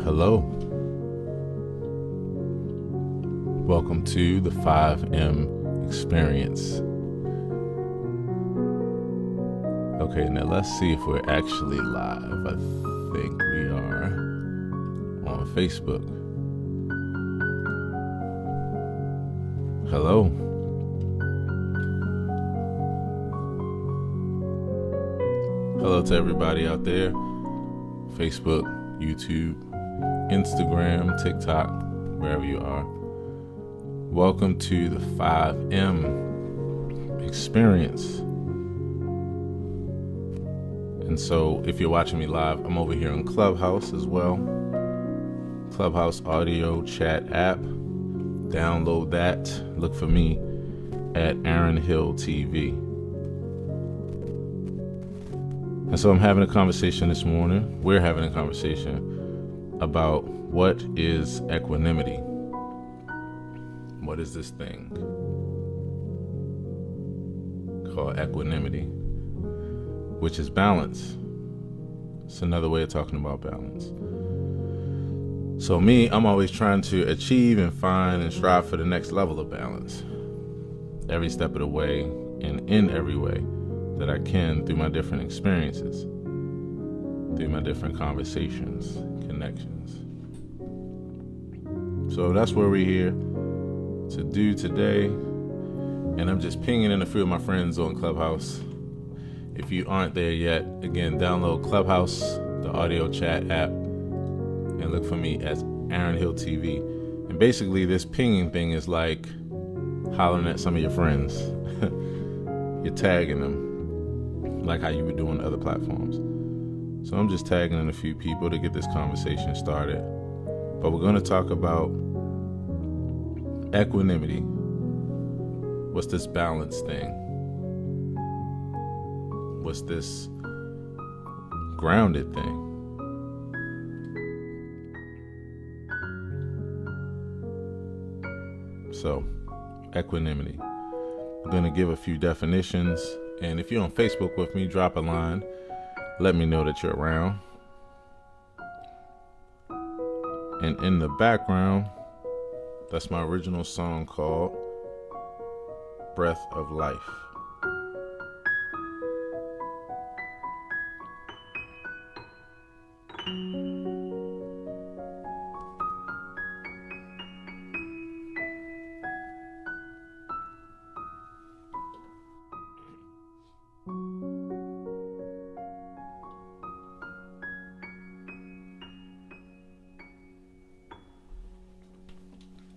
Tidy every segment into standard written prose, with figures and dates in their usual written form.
Hello. Welcome to the 5M experience. Okay, now let's see if we're actually live. I think we are on Facebook. Hello. Hello to everybody out there. Facebook, YouTube, Instagram, TikTok, wherever you are. Welcome to the 5M experience. And so if you're watching me live, I'm over here on Clubhouse as well. Clubhouse audio chat app. Download that. Look for me at Aaron Hill TV. And so I'm having a conversation this morning. We're having a conversation about what is equanimity. What is this thing called equanimity, which is balance. It's another way of talking about balance. So me, I'm always trying to achieve and find and strive for the next level of balance. Every step of the way and in every way that I can through my different experiences, through my different conversations, connections. So that's where we're here to do today. And I'm just pinging in a few of my friends on Clubhouse. If you aren't there yet, again, download Clubhouse, the audio chat app, and look for me as Aaron Hill TV. And basically this pinging thing is like hollering at some of your friends. You're tagging them, like how you would do on other platforms. So I'm just tagging in a few people to get this conversation started. But we're going to talk about equanimity. What's this balance thing? What's this grounded thing? So, equanimity. I'm going to give a few definitions. And if you're on Facebook with me, drop a line. Let me know that you're around. And in the background, that's my original song called Breath of Life.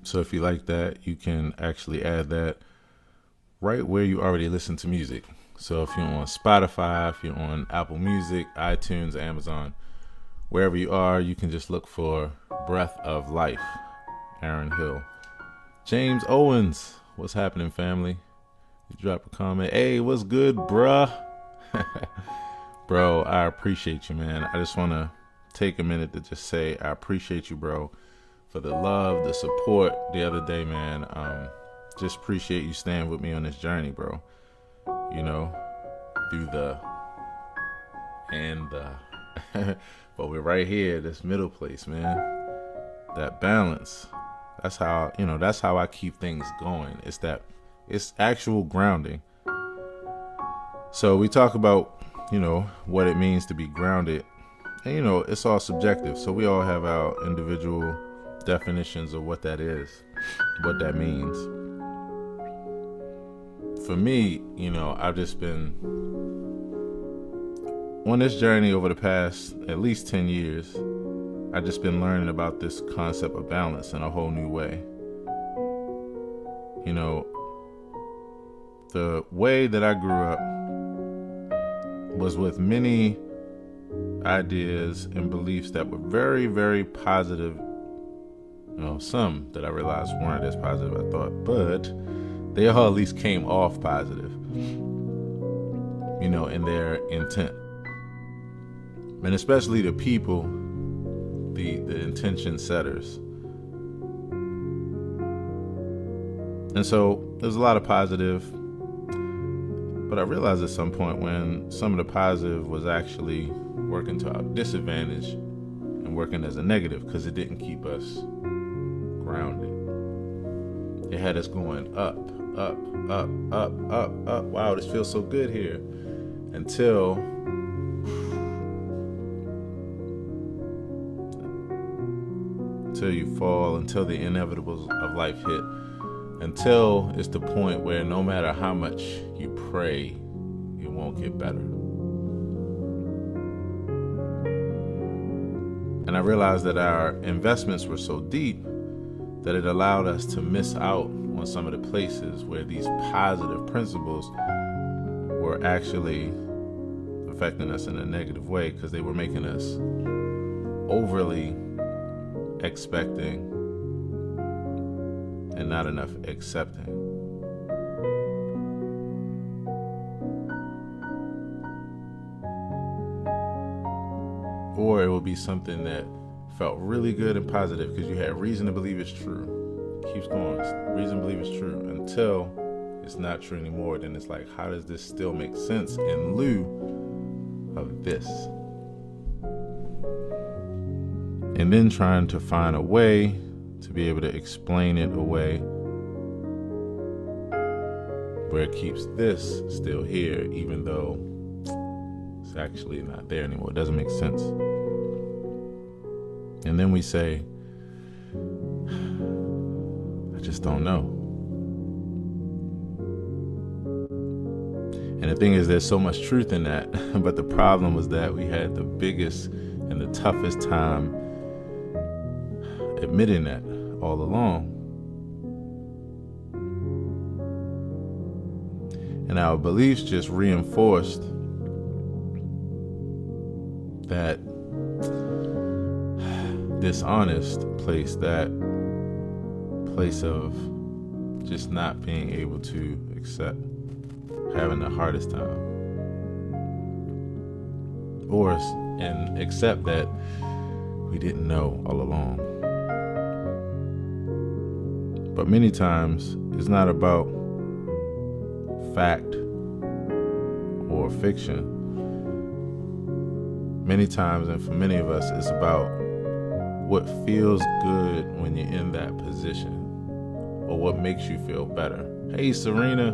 So if you like that, you can actually add that right where you already listen to music. So if you're on Spotify, if you're on Apple Music, iTunes, Amazon, wherever you are, you can just look for Breath of Life, Aaron Hill. James Owens, what's happening, family? You drop a comment. Hey, what's good, bruh? Bro, I appreciate you, man. I just want to take a minute to just say I appreciate you, bro, for the love, the support the other day, man. Just appreciate you staying with me on this journey, bro. You know, through the and the. But we're right here, this middle place, man. That balance. That's how I keep things going. It's actual grounding. So we talk about, what it means to be grounded. And, it's all subjective. So we all have our individual definitions of what that is, what that means. For me, I've just been on this journey over the past at least 10 years. I've just been learning about this concept of balance in a whole new way. The way that I grew up was with many ideas and beliefs that were very, very positive. Some that I realized weren't as positive as I thought, but they all at least came off positive, in their intent. And especially the people, the intention setters. And so there's a lot of positive, but I realized at some point when some of the positive was actually working to our disadvantage, and and working as a negative because it didn't keep us grounded. It had us going up, up, up, up, up, up. Wow, this feels so good here. Until you fall, until the inevitables of life hit, until it's the point where no matter how much you pray, it won't get better. And I realized that our investments were so deep that it allowed us to miss out on some of the places where these positive principles were actually affecting us in a negative way, because they were making us overly expecting and not enough accepting. Or it will be something that felt really good and positive because you had reason to believe it's true. Keeps going. Reason to believe it's true until it's not true anymore. Then it's like, how does this still make sense in lieu of this? And then trying to find a way to be able to explain it away where it keeps this still here, even though it's actually not there anymore. It doesn't make sense. And then we say, I just don't know. And the thing is, there's so much truth in that. But the problem was that we had the biggest and the toughest time admitting that all along. And our beliefs just reinforced that dishonest place, that place of just not being able to accept, having the hardest time, and accept that we didn't know all along. But many times it's not about fact or fiction. Many times, and for many of us, it's about what feels good when you're in that position, or what makes you feel better. Hey, Serena.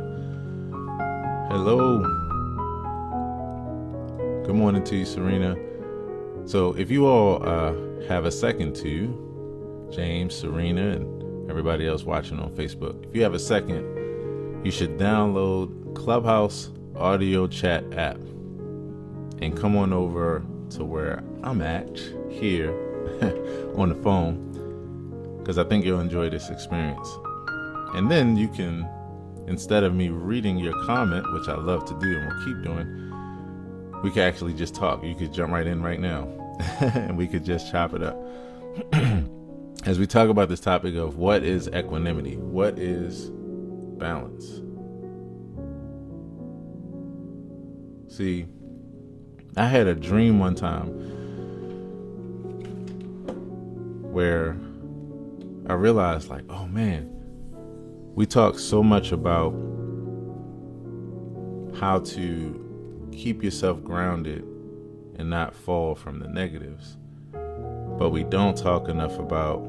Hello. Good morning to you, Serena. So if you all have a second to, James, Serena, and everybody else watching on Facebook, if you have a second, you should download Clubhouse audio chat app and come on over to where I'm at here on the phone, because I think you'll enjoy this experience. And then you can, instead of me reading your comment, which I love to do and we'll keep doing, we can actually just talk. You could jump right in right now and we could just chop it up as we talk about this topic of what is equanimity, what is balance. See, I had a dream one time where I realized, like, oh man, we talk so much about how to keep yourself grounded and not fall from the negatives, but we don't talk enough about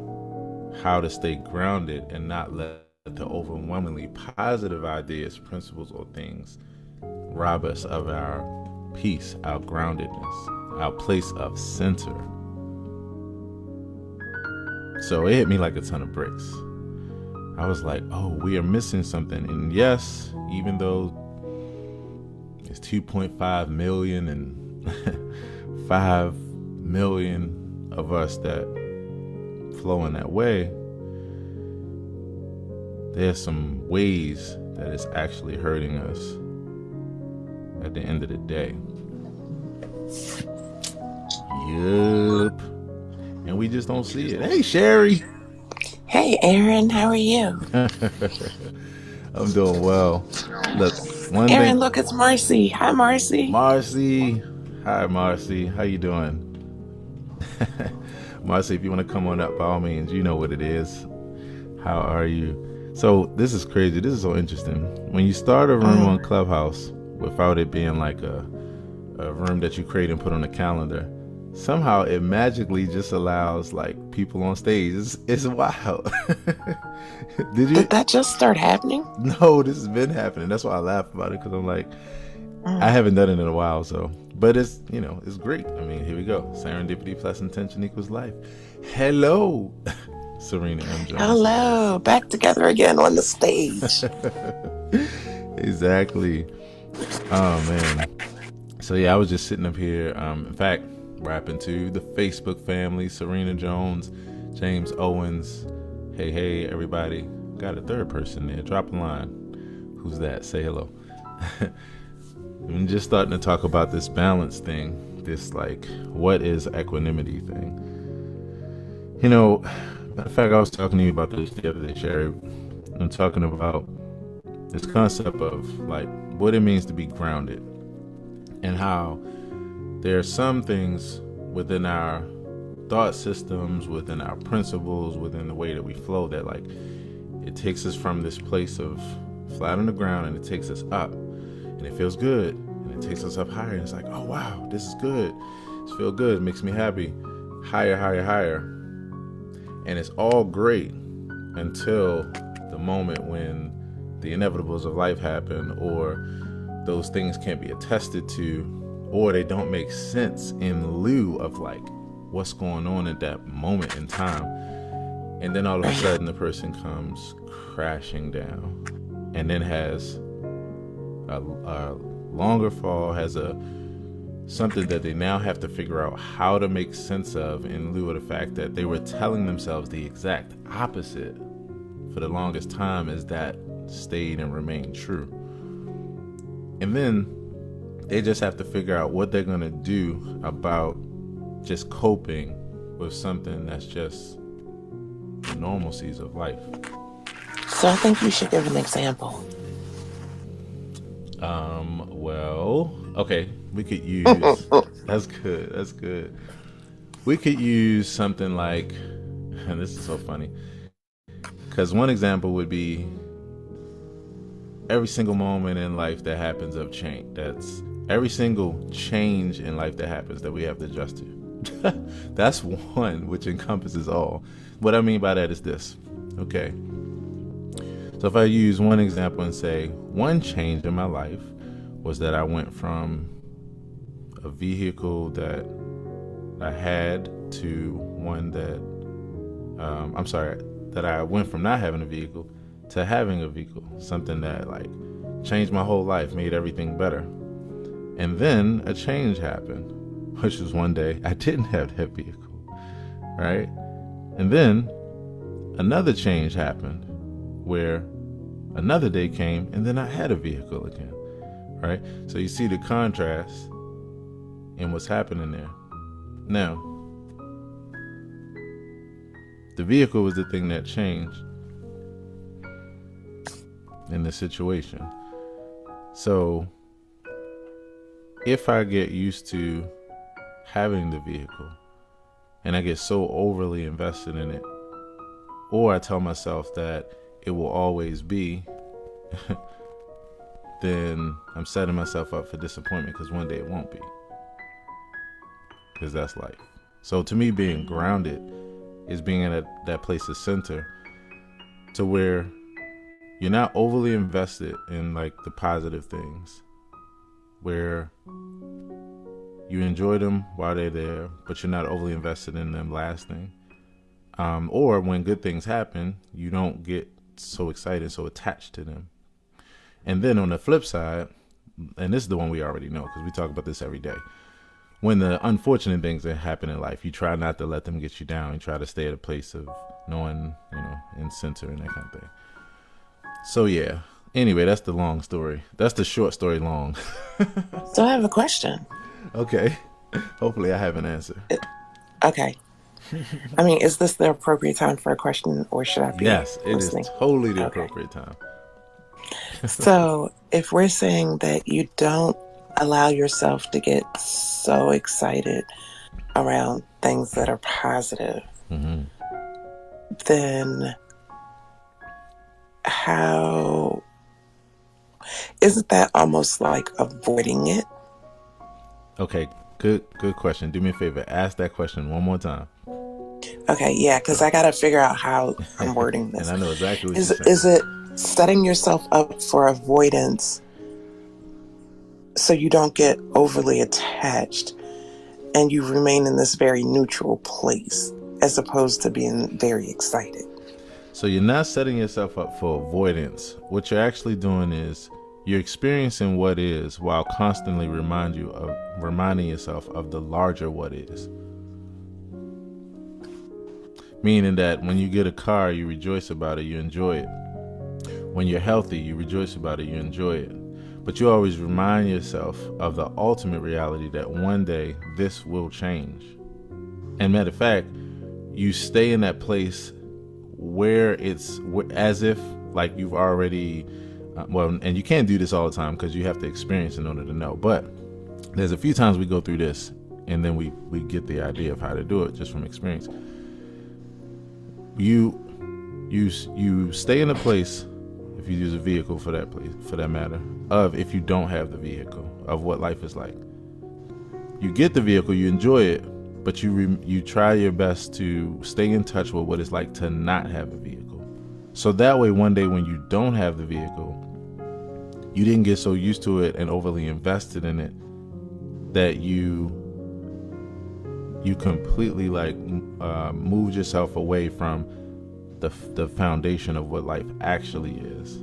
how to stay grounded and not let the overwhelmingly positive ideas, principles, or things rob us of our peace, our groundedness, our place of center. So it hit me like a ton of bricks. I was like, oh, we are missing something. And yes, even though it's 2.5 million and 5 million of us that flow in that way, there's some ways that it's actually hurting us at the end of the day. Yup. And we just don't see it. Hey, Sherry. Hey, Aaron. How are you? I'm doing well. Look, one Aaron, thing. look, it's Marcy. Hi, Marcy. Marcy. Hi, Marcy. How you doing? Marcy, if you want to come on up, by all means, you know what it is. How are you? So this is crazy. This is so interesting. When you start a room on Clubhouse, without it being like a room that you create and put on a calendar, somehow it magically just allows like people on stage. It's wild. Did you? Did that just start happening? No, this has been happening. That's why I laugh about it, because I'm like, I Mm. haven't done it in a while. So, but it's, it's great. I mean, here we go. Serendipity plus intention equals life. Hello, Serena M. Jones. Hello, back together again on the stage. Exactly. Oh man. So yeah, I was just sitting up here. In fact, rapping to the Facebook family: Serena Jones, James Owens. Hey, everybody. Got a third person there. Drop a line. Who's that? Say hello. I'm just starting to talk about this balance thing. This like, what is equanimity thing? Matter of fact, I was talking to you about this the other day, Sherry. I'm talking about this concept of like what it means to be grounded, and how there are some things within our thought systems, within our principles, within the way that we flow, that like it takes us from this place of flat on the ground and it takes us up, and it feels good, and it takes us up higher, and it's like, oh wow, this is good, this feels good, it makes me happy, higher, and it's all great until the moment when the inevitables of life happen, or those things can't be attested to, or they don't make sense in lieu of like what's going on at that moment in time. And then all of a sudden the person comes crashing down, and then has a longer fall, has something that they now have to figure out how to make sense of, in lieu of the fact that they were telling themselves the exact opposite for the longest time, as that stayed and remained true. And then they just have to figure out what they're going to do about just coping with something that's just the normalcies of life. So I think you should give an example. Well, okay, we could use, that's good. We could use something like, and this is so funny, because one example would be every single moment in life that happens of change. That's every single change in life that happens that we have to adjust to. That's one which encompasses all. What I mean by that is this. Okay. So if I use one example and say, one change in my life was that I went from a vehicle that I had to one that, that I went from not having a vehicle to having a vehicle, something that like changed my whole life, made everything better. And then a change happened, which was one day I didn't have that vehicle, right? And then another change happened where another day came and then I had a vehicle again, right? So you see the contrast in what's happening there. Now, the vehicle was the thing that changed in the situation. So if I get used to having the vehicle and I get so overly invested in it, or I tell myself that it will always be, then I'm setting myself up for disappointment, because one day it won't be, because that's life. So to me, being grounded is being in that place of center, to where you're not overly invested in like the positive things, where you enjoy them while they're there, but you're not overly invested in them lasting. Or when good things happen, you don't get so excited, so attached to them. And then on the flip side, and this is the one we already know because we talk about this every day, when the unfortunate things that happen in life, you try not to let them get you down. You try to stay at a place of knowing, in center and that kind of thing. So yeah, anyway, that's the long story. That's the short story long. So I have a question. Okay. Hopefully I have an answer. Okay. I mean, is this the appropriate time for a question, or should I be Yes, it listening? is totally the Okay. appropriate time. So if we're saying that you don't allow yourself to get so excited around things that are positive, then how isn't that almost like avoiding it? Okay, Good question. Do me a favor. Ask that question one more time. Okay, yeah, because I got to figure out how I'm wording And this. I know exactly what you're Is saying. it setting yourself up for avoidance so you don't get overly attached and you remain in this very neutral place as opposed to being very excited? So you're not setting yourself up for avoidance. What you're actually doing is you're experiencing what is while constantly reminding yourself of the larger what is. Meaning that when you get a car, you rejoice about it, you enjoy it. When you're healthy, you rejoice about it, you enjoy it. But you always remind yourself of the ultimate reality that one day this will change. And matter of fact, you stay in that place where it's as if like you've already, and you can't do this all the time because you have to experience in order to know. But there's a few times we go through this and then we get the idea of how to do it just from experience. You stay in a place, if you use a vehicle for that place, for that matter, of if you don't have the vehicle, of what life is like. You get the vehicle, you enjoy it, but you try your best to stay in touch with what it's like to not have a vehicle. So that way, one day when you don't have the vehicle, you didn't get so used to it and overly invested in it that you completely moved yourself away from the foundation of what life actually is.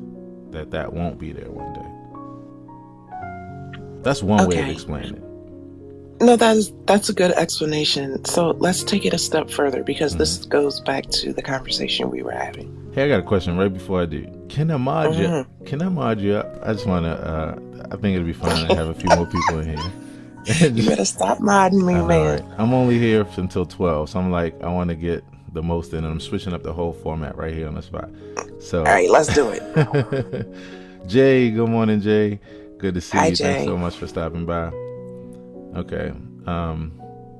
That won't be there one day. That's one way of explaining it. No, that's a good explanation. So let's take it a step further because this goes back to the conversation we were having. Hey, I got a question right before I do. Can I mod you? Can I mod you up? I just want to. I think it'd be fun to have a few more people in here. You better stop modding me, man. Right? I'm only here until 12, so I'm like, I want to get the most in, and I'm switching up the whole format right here on the spot. So, all right, let's do it. Jay, good morning, Jay. Good to see Hi, you. Jay. Thanks so much for stopping by. Okay.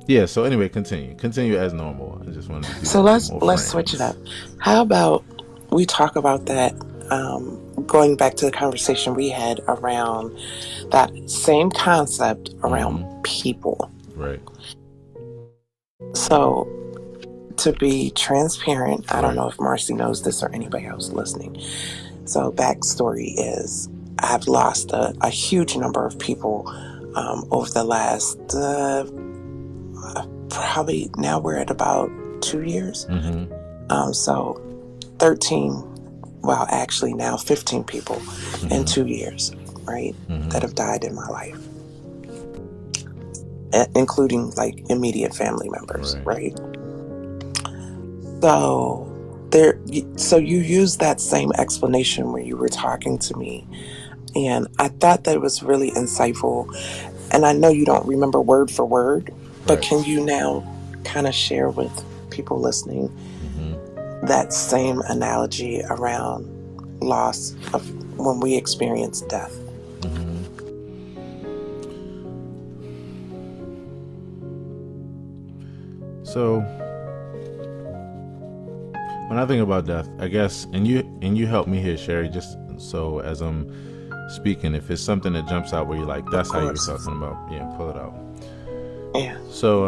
Yeah. So anyway, continue as normal. I just wanted to do so that let's switch it up. How about we talk about that? Going back to the conversation we had around that same concept around people. Right. So to be transparent, I don't know if Marcy knows this or anybody else listening. So backstory is I've lost a huge number of people over the last probably now we're at about 2 years. So 13, well, actually now 15 people in 2 years, right, that have died in my life, including like immediate family members, right? So you use that same explanation when you were talking to me, and I thought that it was really insightful. And I know you don't remember word for word, but can you now kind of share with people listening that same analogy around loss of when we experience death? So when I think about death, I guess, and you help me here, Sherry, just so as I'm speaking, if it's something that jumps out where you're like, that's how you were talking about, yeah, pull it out. Yeah. So,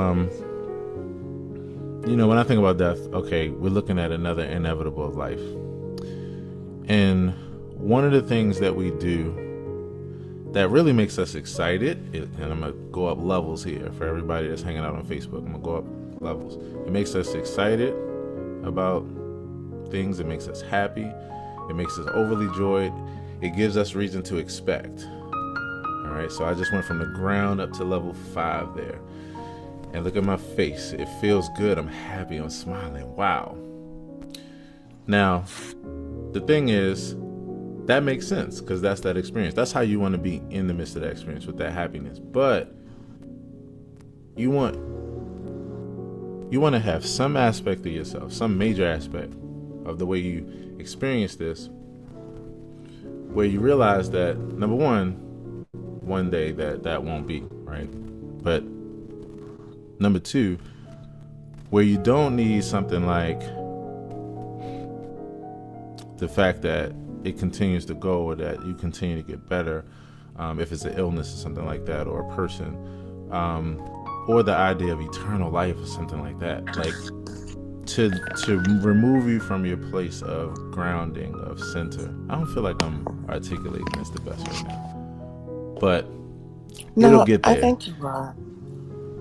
when I think about death, okay, we're looking at another inevitable of life. And one of the things that we do that really makes us excited, and I'm going to go up levels here for everybody that's hanging out on Facebook. I'm going to go up levels. It makes us excited about things. It makes us happy. It makes us overly joyed. It gives us reason to expect. All right, so I just went from the ground up to level 5 there. And look at my face. It feels good. I'm happy. I'm smiling. Wow. Now, the thing is, that makes sense because that's that experience. That's how you want to be in the midst of that experience with that happiness. But you want to have some aspect of yourself, some major aspect of the way you experience this, where you realize that, number one day that won't be, right? But number 2, where you don't need something like the fact that it continues to go or that you continue to get better, if it's an illness or something like that, or a person, or the idea of eternal life or something like that. Like to remove you from your place of grounding, of center. I don't feel like I'm articulating this the best right now, but it'll No, get I there. think you are.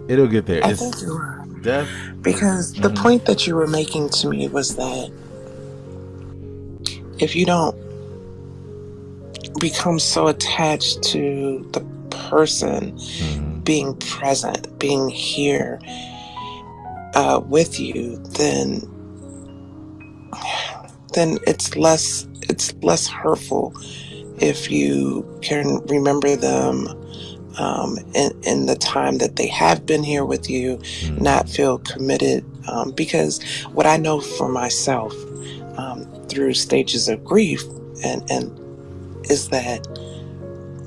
It'll get there. I It's think you are. death. Because the point that you were making to me was that if you don't become so attached to the person being present, being here with you, then it's less hurtful if you can remember them in the time that they have been here with you, not feel committed. Because what I know for myself through stages of grief and is that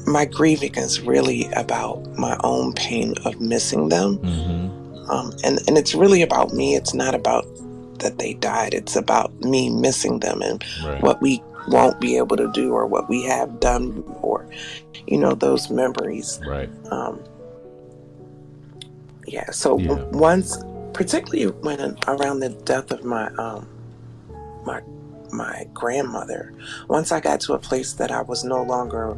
my grieving is really about my own pain of missing them. And it's really about me. It's not about that they died. It's about me missing them and Right. what we won't be able to do or what we have done, or those memories. Right. Yeah. So Yeah. once, particularly when around the death of my my grandmother, once I got to a place that I was no longer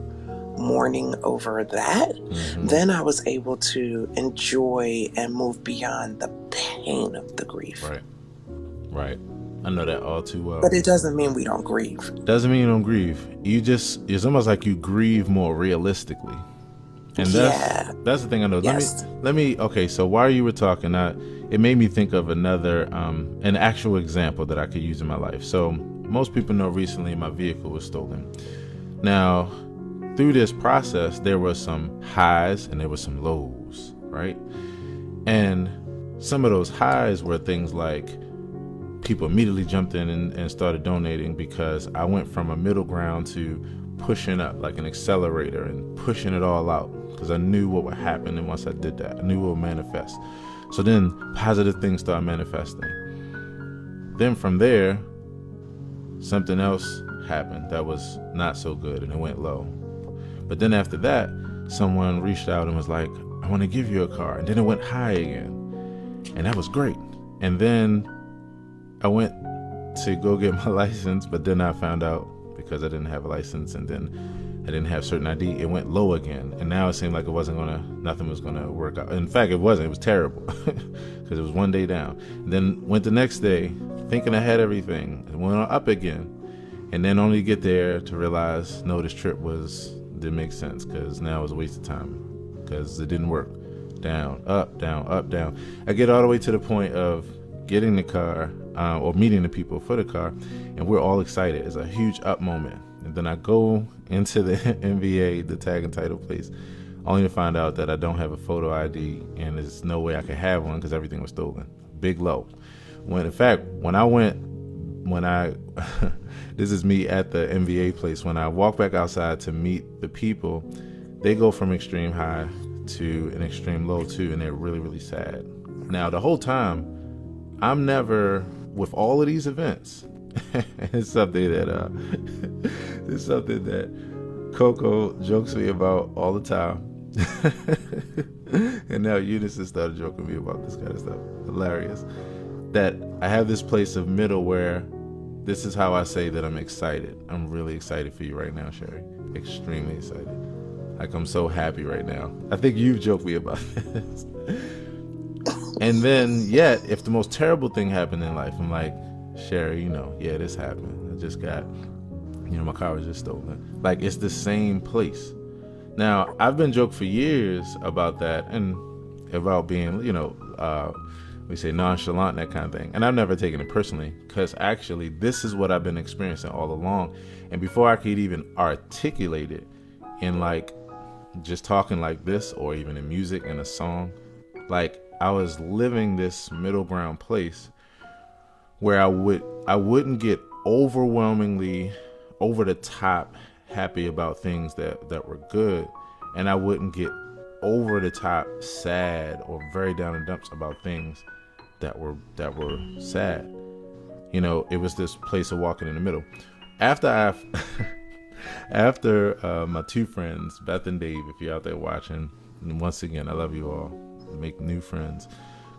mourning over that, then I was able to enjoy and move beyond the pain of the grief. Right. Right. I know that all too well. But it doesn't mean we don't grieve. Doesn't mean you don't grieve. It's almost like you grieve more realistically. And that's the thing I know. Yes. Let me okay, so while you were talking, it made me think of another an actual example that I could use in my life. So most people know recently my vehicle was stolen. Now, through this process, there were some highs and there were some lows, right? And some of those highs were things like people immediately jumped in and started donating, because I went from a middle ground to pushing up like an accelerator and pushing it all out, because I knew what would happen. And once I did that, I knew what would manifest. So then positive things started manifesting. Then from there, something else happened that was not so good, and it went low. But then after that, someone reached out and was like, I want to give you a car. And then it went high again. And that was great. And then I went to go get my license, but then I found out, because I didn't have a license and then I didn't have certain ID, it went low again. And now it seemed like nothing was going to work out. In fact, it wasn't. It was terrible because it was one day down. And then went the next day thinking I had everything. It went up again. And then only get there to realize, no, this trip didn't make sense, because now it was a waste of time because it didn't work. Down, up, down, up, down. I get all the way to the point of getting the car or meeting the people for the car, and we're all excited. It's a huge up moment. And then I go into the MVA, the tag and title place, only to find out that I don't have a photo ID and there's no way I could have one because everything was stolen. Big low. When I this is me at the MVA place, when I walk back outside to meet the people, they go from extreme high to an extreme low too, and they're really, really sad. Now, the whole time, I'm never, with all of these events, it's something that Coco jokes me about all the time. And now Eunice has started joking me about this kind of stuff. Hilarious. That I have this place of middle where this is how I say that I'm excited. I'm really excited for you right now, Sherry. Extremely excited. Like, I'm so happy right now. I think you've joked me about this. And then, yet, if the most terrible thing happened in life, I'm like, Sherry, yeah, this happened. I just got, my car was just stolen. Like, it's the same place. Now, I've been joked for years about that and about being, we say nonchalant, that kind of thing. And I've never taken it personally, because actually this is what I've been experiencing all along. And before I could even articulate it in like just talking like this, or even in music and a song, like I was living this middle ground place where I wouldn't get overwhelmingly over the top happy about things that were good, and I wouldn't get over the top sad or very down in dumps about things that were sad. It was this place of walking in the middle. After my two friends, Beth and Dave, if you're out there watching, and once again, I love you all. make new friends,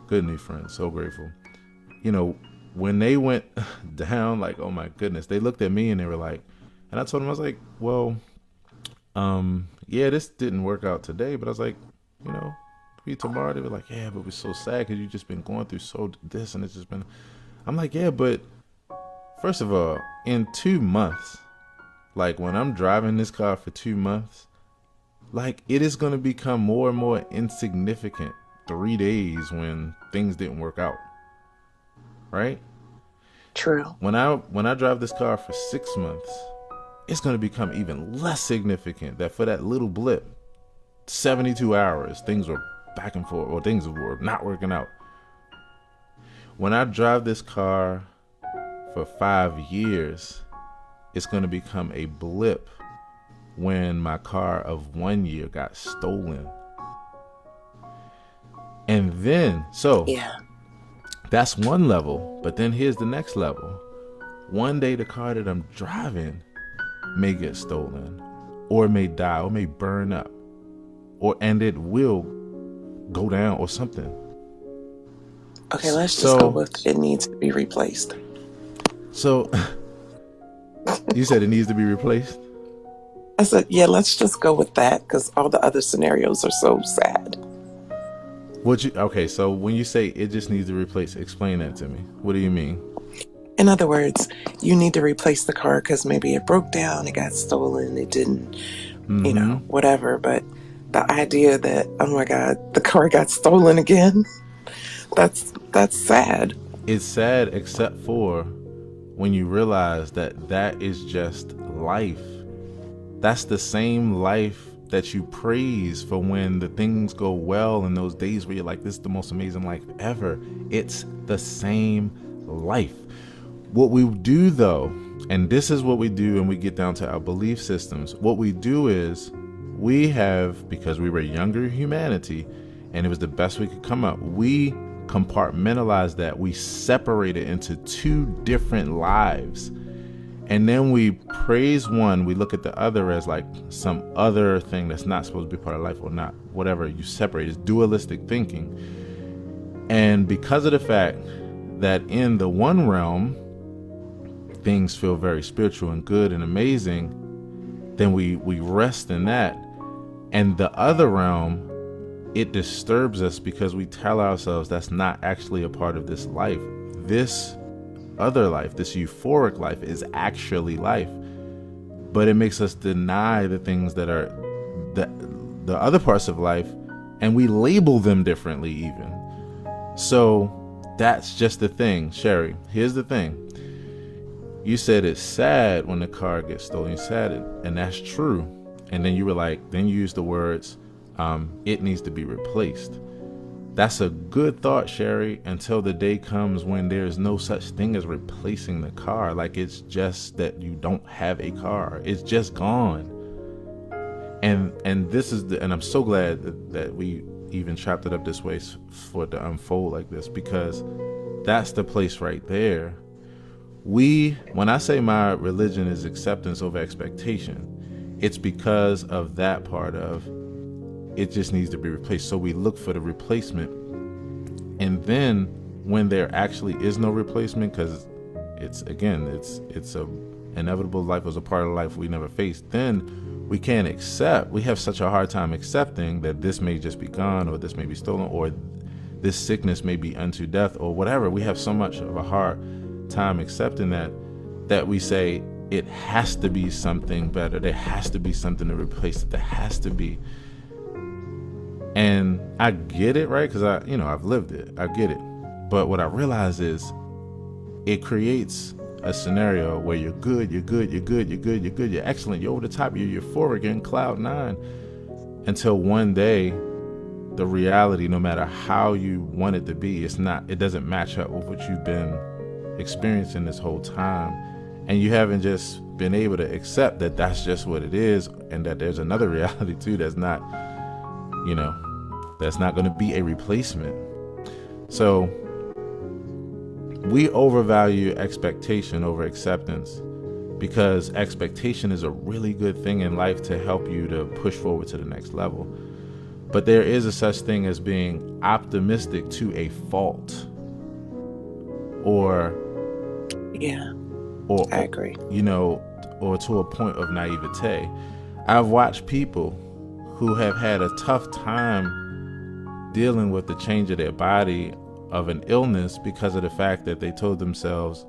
good new friends. So grateful. You know, when they went down, like, oh my goodness, they looked at me and they were like, and I told them, I was like, well, yeah, this didn't work out today, but I was like, you know, be tomorrow. They were like, yeah, but we're so sad because you just been going through so this and it's just been. I'm like, yeah, but first of all, in 2 months, like when I'm driving this car for 2 months, like it is going to become more and more insignificant 3 days when things didn't work out. Right? True. When I drive this car for 6 months, it's going to become even less significant that for that little blip, 72 hours, things were back and forth or things were not working out. When I drive this car for 5 years, it's going to become a blip when my car of 1 year got stolen. And then, so Yeah. that's one level, but then here's the next level. One day the car that I'm driving may get stolen, or it may die, or may burn up, and it will go down or something. Okay, let's just go with it needs to be replaced. So, you said it needs to be replaced? I said, yeah, let's just go with that because all the other scenarios are so sad. Okay, so when you say it just needs to replace, explain that to me. What do you mean? In other words, you need to replace the car because maybe it broke down, it got stolen, it didn't, you know, whatever. But the idea that, oh my God, the car got stolen again, that's sad. It's sad except for when you realize that that is just life. That's the same life that you praise for when the things go well in those days where you're like, this is the most amazing life ever. It's the same life. What we do though, and this is what we do when we get down to our belief systems, what we do is we have, because we were younger humanity and it was the best we could come up, we compartmentalize that. We separate it into 2 different lives. And then we praise one, we look at the other as like some other thing that's not supposed to be part of life or not, whatever. You separate. It's dualistic thinking. And because of the fact that in the one realm, things feel very spiritual and good and amazing, then we rest in that. And the other realm, it disturbs us because we tell ourselves that's not actually a part of this life. This other life, this euphoric life, is actually life, but it makes us deny the things that are the other parts of life, and we label them differently even. So that's just the thing. Sherry, here's the thing. You said it's sad when the car gets stolen. You said it, and that's true. And then you were like, then you used the words, it needs to be replaced. That's a good thought, Sherry, until the day comes when there is no such thing as replacing the car. Like, it's just that you don't have a car. It's just gone. And this is and I'm so glad that we even chopped it up this way for it to unfold like this, because that's the place right there. When I say my religion is acceptance over expectation, it's because of that part of it just needs to be replaced. So we look for the replacement. And then when there actually is no replacement, because it's a inevitable, life was a part of life we never faced, then we can't accept. We have such a hard time accepting that this may just be gone, or this may be stolen, or this sickness may be unto death, or whatever. We have so much of a hard time accepting that we say it has to be something better. There has to be something to replace it. There has to be. And I get it, right? Because I've lived it. I get it. But what I realize is it creates a scenario where you're good, you're excellent, you're over the top, you're euphoric, you're in cloud 9, until one day the reality, no matter how you want it to be, it doesn't match up with what you've been experiencing this whole time. And you haven't just been able to accept that that's just what it is, and that there's another reality too that's not going to be a replacement. So we overvalue expectation over acceptance, because expectation is a really good thing in life to help you to push forward to the next level. But there is a such thing as being optimistic to a fault, or Yeah, or I agree. or to a point of naivete. I've watched people who have had a tough time dealing with the change of their body of an illness because of the fact that they told themselves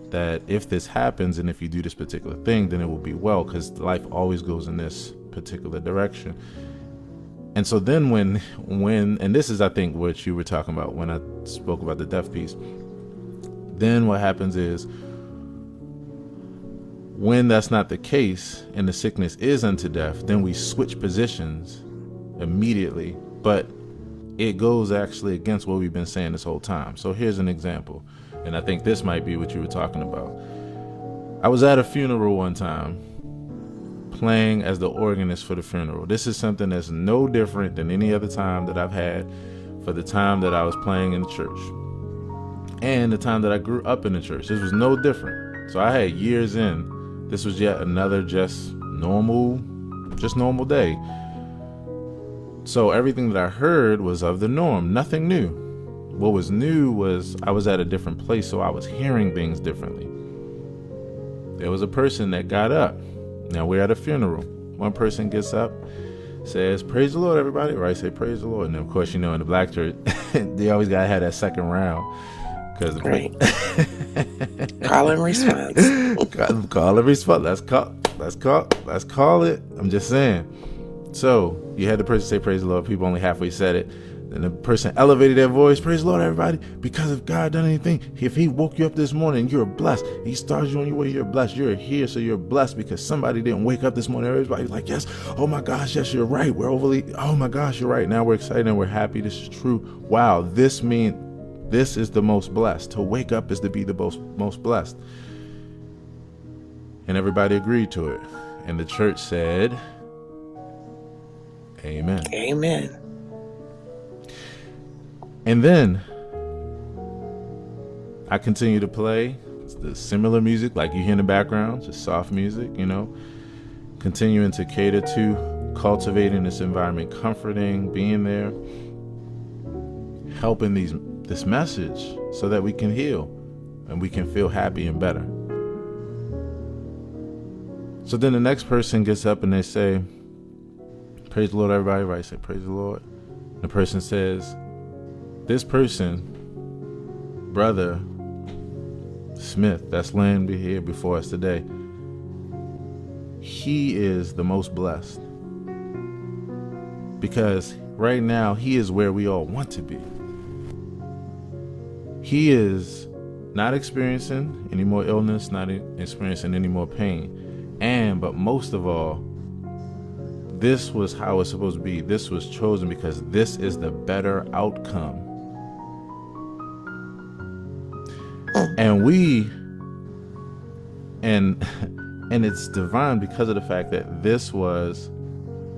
that if this happens and if you do this particular thing, then it will be well, because life always goes in this particular direction. And so then when and this is, I think, what you were talking about when I spoke about the death piece, then what happens is, when that's not the case and the sickness is unto death, then we switch positions immediately, but it goes actually against what we've been saying this whole time. So here's an example, and I think this might be what you were talking about. I was at a funeral one time, playing as the organist for the funeral. This is something that's no different than any other time that I've had for the time that I was playing in the church and the time that I grew up in the church. This was no different. So I had years in. This was yet another just normal day. So everything that I heard was of the norm, nothing new. What was new was I was at a different place, so I was hearing things differently. There was a person that got up. Now we're at a funeral. One person gets up, says, "Praise the Lord, everybody." Or I say, "Praise the Lord." And of course, in the black church, they always gotta have that second round. Right. Call and response. Call and response. Let's call it. I'm just saying. So you had the person say, "Praise the Lord." People only halfway said it. Then the person elevated their voice, "Praise the Lord, everybody. Because if God done anything, if he woke you up this morning, you're blessed. He started you on your way, you're blessed. You're here, so you're blessed because somebody didn't wake up this morning." Everybody's like, "Yes. Oh my gosh, yes, you're right. Oh my gosh, you're right. Now we're excited and we're happy. This is true. Wow, this is the most blessed. To wake up is to be the most blessed." And everybody agreed to it. And the church said, "Amen." Amen. And then I continue to play the similar music like you hear in the background, just soft music, continuing to cater to cultivating this environment, comforting, being there, helping this message so that we can heal and we can feel happy and better. So then the next person gets up and they say, "Praise the Lord, everybody." Right? Say, "Praise the Lord." The person says, "This person, Brother Smith, that's laying here before us today, he is the most blessed because right now he is where we all want to be. He is not experiencing any more illness, not experiencing any more pain. But most of all, this was how it's supposed to be. This was chosen because this is the better outcome." And it's divine because of the fact that this was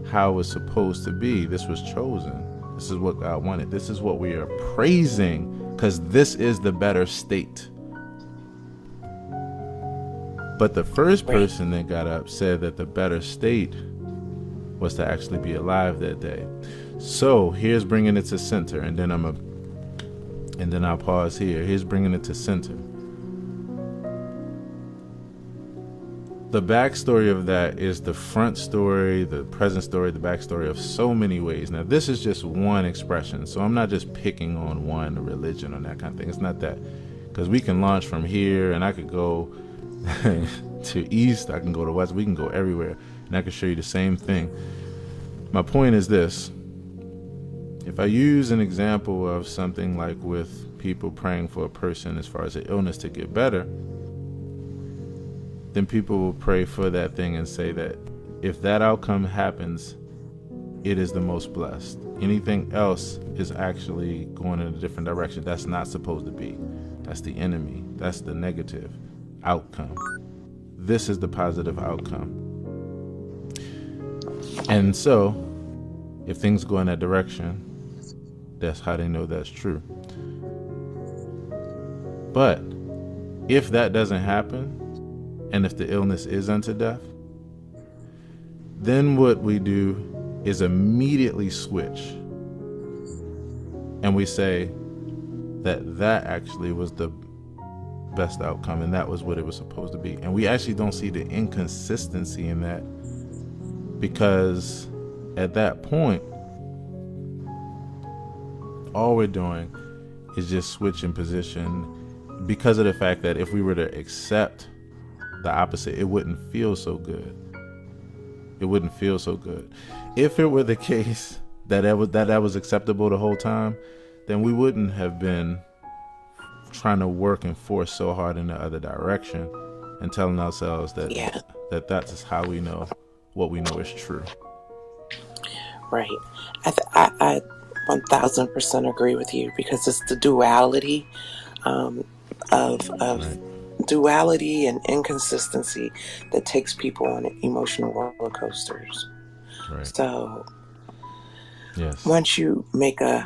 how it was supposed to be. This was chosen. This is what God wanted. This is what we are praising because this is the better state. But the first person that got up said that the better state was to actually be alive that day. So here's bringing it to center, and then I'll pause here. Here's bringing it to center. The backstory of that is the front story, the present story, the backstory of so many ways. Now, this is just one expression, so I'm not just picking on one religion or that kind of thing. It's not that, because we can launch from here, and I could go to east, I can go to west, we can go everywhere, and I can show you the same thing. My point is this: if I use an example of something like with people praying for a person as far as an illness to get better, then people will pray for that thing and say that if that outcome happens, it is the most blessed. Anything else is actually going in a different direction. That's not supposed to be. That's the enemy. That's the negative outcome. This is the positive outcome. And so, if things go in that direction, that's how they know that's true. But if that doesn't happen, and if the illness is unto death, then what we do is immediately switch. And we say that actually was the best outcome, and that was what it was supposed to be. And we actually don't see the inconsistency in that, because at that point, all we're doing is just switching position, because of the fact that if we were to accept the opposite, it wouldn't feel so good. It wouldn't feel so good. If it were the case that that was acceptable the whole time, then we wouldn't have been trying to work and force so hard in the other direction and telling ourselves that Yeah. that's how we know what we know is true. Right. I 1000% agree with you, because it's the duality of Right. duality and inconsistency that takes people on emotional roller coasters. Right. So Yes. once you make a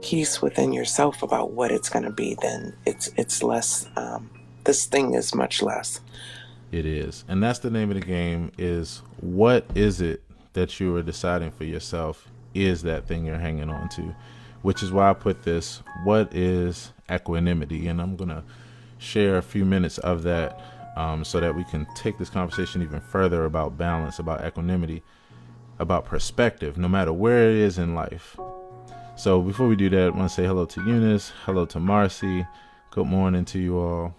peace within yourself about what it's going to be, then it's less. This thing is much less. It is. And that's the name of the game, is what is it that you are deciding for yourself is that thing you're hanging on to, which is why I put this, what is equanimity? And I'm going to share a few minutes of that so that we can take this conversation even further about balance, about equanimity, about perspective, no matter where it is in life. So before we do that, I want to say hello to Eunice, hello to Marcy, good morning to you all.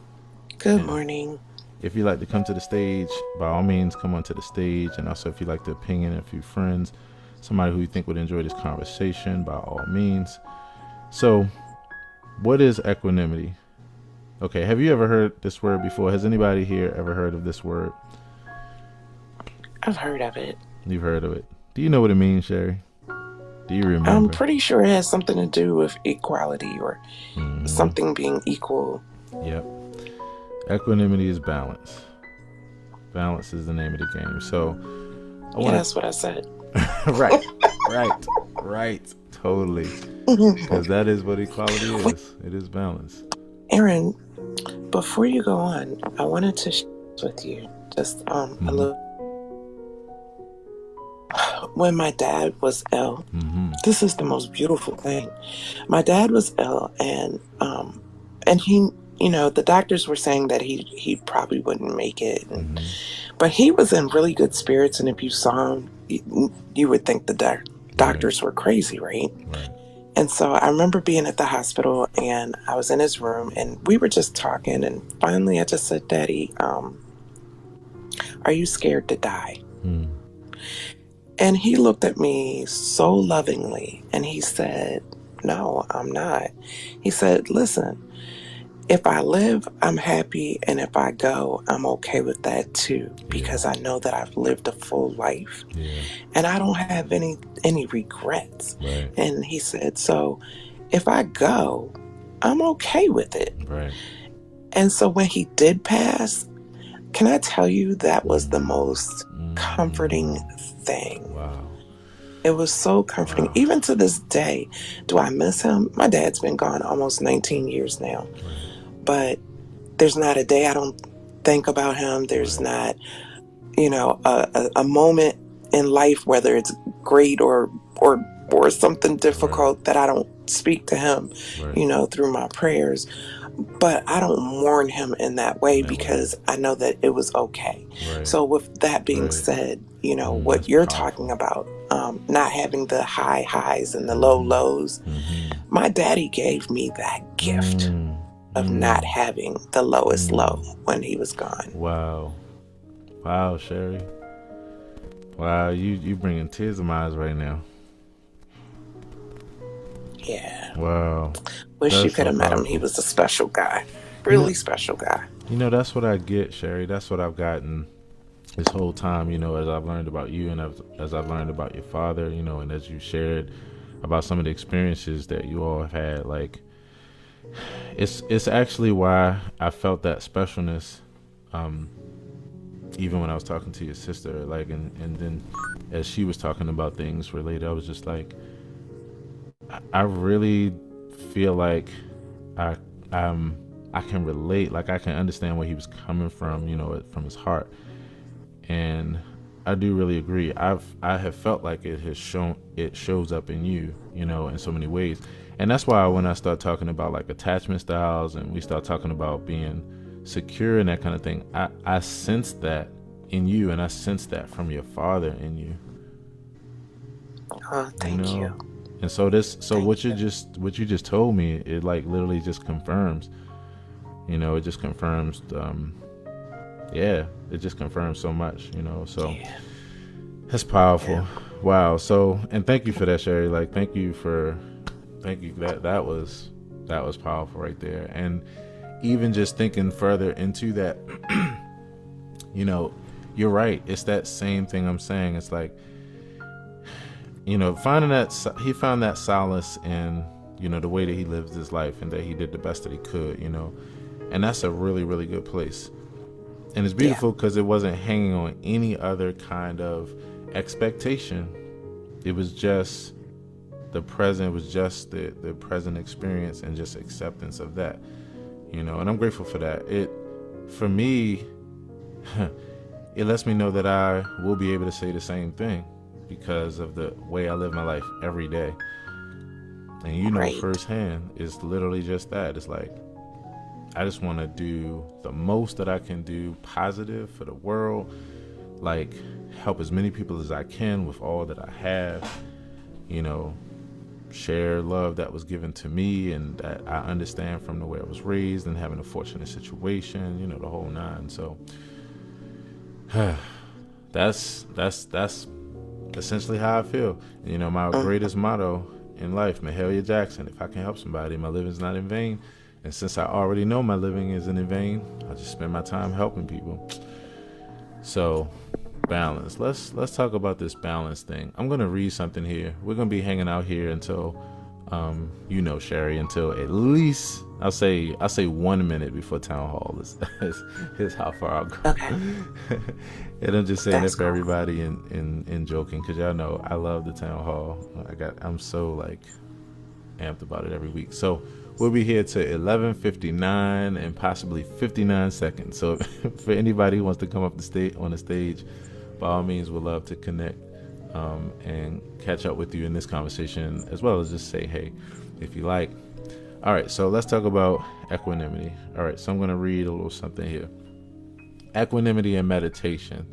Good morning. If you'd like to come to the stage, by all means, come onto the stage. And also, if you'd like to ping in a few friends, somebody who you think would enjoy this conversation, by all means. So, what is equanimity? Okay, have you ever heard this word before? Has anybody here ever heard of this word? I've heard of it. You've heard of it. Do you know what it means, Sherry? Do you remember? I'm pretty sure it has something to do with equality or something being equal. Yep. Equanimity is balance. Balance is the name of the game. So, that's what I said. right. Totally. Because that is what equality is. It is balance. Aaron, before you go on, I wanted to share with you just a little. When my dad was ill, this is the most beautiful thing. My dad was ill, and he, the doctors were saying that he probably wouldn't make it, but he was in really good spirits, and if you saw him, you would think the doctors were crazy, right? And so I remember being at the hospital, and I was in his room, and we were just talking, and finally I just said, "Daddy, are you scared to die?" And he looked at me so lovingly, and he said, "No, I'm not." He said, "Listen, if I live, I'm happy, and if I go, I'm okay with that too, because I know that I've lived a full life, and I don't have any regrets." And he said, "So if I go, I'm okay with it." And so when he did pass, can I tell you, that was the most comforting thing. Wow. It was so comforting. Even to this day, do I miss him? My dad's been gone almost 19 years now. But there's not a day I don't think about him. There's not, a moment in life, whether it's great or something difficult, that I don't speak to him, through my prayers. But I don't mourn him in that way, because I know that it was okay. So with that being said, what you're talking about, not having the high highs and the low lows, my daddy gave me that gift of not having the lowest low when he was gone. Wow, Sherry. Wow, you bringing tears to my eyes right now. Yeah. Wow. Wish you could have met him. He was a special guy. Really special guy. That's what I get, Sherry. That's what I've gotten this whole time, as I've learned about you, and as I've learned about your father, and as you shared about some of the experiences that you all have had. Like, it's actually why I felt that specialness, even when I was talking to your sister, like, and then as she was talking about things related, I was just like, I really feel like I can relate, like I can understand where he was coming from, from his heart. And I do really agree. I have felt like it shows up in you, in so many ways. And that's why when I start talking about like attachment styles and we start talking about being secure and that kind of thing, I sense that in you, and I sense that from your father in you. Oh, thank you. And so Thank you. what you just told me, it like literally just confirms, it just confirms, yeah, it just confirms so much, so Yeah. that's powerful. Yeah. Wow. So, and thank you for that, Sherry. Like, thank you. That was powerful right there. And even just thinking further into that, you know, you're right. It's that same thing I'm saying. It's like, finding he found that solace in, the way that he lives his life and that he did the best that he could, and that's a really, really good place. And it's Yeah. beautiful because it wasn't hanging on any other kind of expectation. It was just the present, it was just the present experience and just acceptance of that, and I'm grateful for that. For me, it lets me know that I will be able to say the same thing because of the way I live my life every day. And Great. firsthand, it's literally just that. It's like, I just want to do the most that I can do positive for the world, like help as many people as I can with all that I have, share love that was given to me and that I understand from the way I was raised and having a fortunate situation, the whole nine. So that's essentially how I feel. My greatest motto in life, Mahalia Jackson, if I can help somebody, my living's not in vain. And since I already know my living isn't in vain, I just spend my time helping people. So, balance. Let's talk about this balance thing. I'm gonna read something here. We're gonna be hanging out here until, Sherry, until at least I'll say 1 minute before town hall is how far I'll go. Okay. And I'm just saying it That's for cool. everybody in joking, because y'all know I love the town hall. I'm so like amped about it every week. So we'll be here to 11:59 and possibly 59 seconds. So for anybody who wants to come up on the stage, by all means, we'd love to connect and catch up with you in this conversation, as well as just say hey if you like. All right, so let's talk about equanimity. All right, so I'm going to read a little something here. Equanimity and meditation.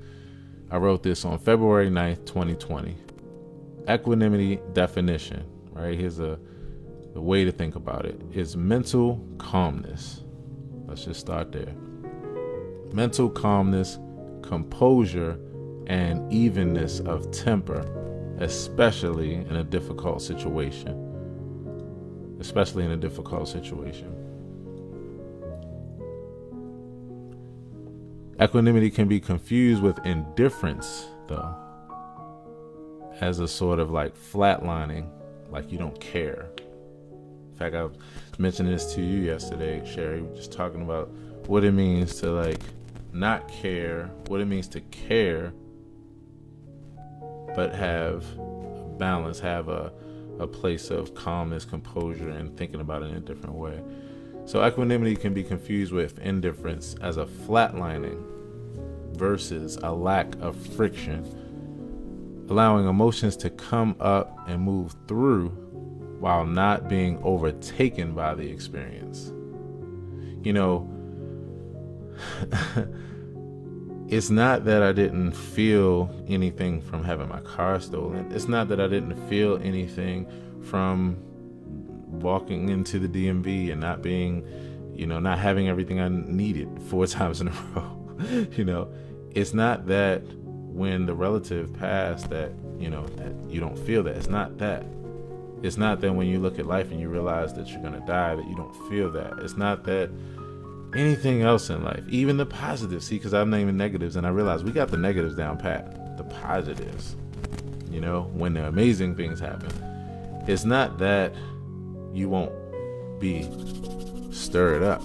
I wrote this on February 9th, 2020. Equanimity definition. Right, here's the way to think about it is mental calmness. Let's just start there. Mental calmness, composure, and evenness of temper, especially in a difficult situation. Equanimity can be confused with indifference, though, as a sort of like flatlining, like you don't care. In fact, I was mentioning this to you yesterday, Sherry, just talking about what it means to like not care, what it means to care, but have balance, have a place of calmness, composure, and thinking about it in a different way. So equanimity can be confused with indifference as a flatlining versus a lack of friction, allowing emotions to come up and move through while not being overtaken by the experience. It's not that I didn't feel anything from having my car stolen. It's not that I didn't feel anything from walking into the DMV and not being, not having everything I needed 4 times in a row. It's not that when the relative passed that, that you don't feel that. It's not that. It's not that when you look at life and you realize that you're going to die that you don't feel that. It's not that anything else in life, even the positives. See, because I'm naming negatives and I realize we got the negatives down pat. The positives, when the amazing things happen. It's not that you won't be stirred up.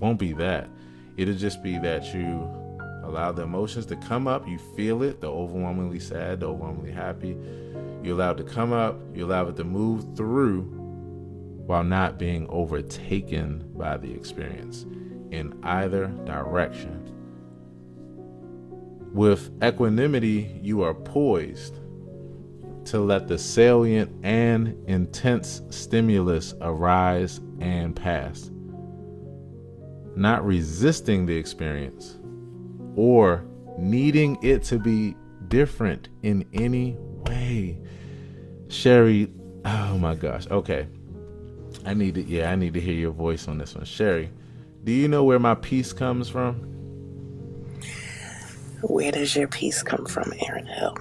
Won't be that. It'll just be that you allow the emotions to come up. You feel it, the overwhelmingly sad, the overwhelmingly happy. You allow it to come up. You allow it to move through while not being overtaken by the experience in either direction. With equanimity, you are poised to let the salient and intense stimulus arise and pass, not resisting the experience or needing it to be different in any way. Sherry, oh my gosh. Okay. I need to hear your voice on this one. Sherry, do you know where my peace comes from? Where does your peace come from, Aaron Hill?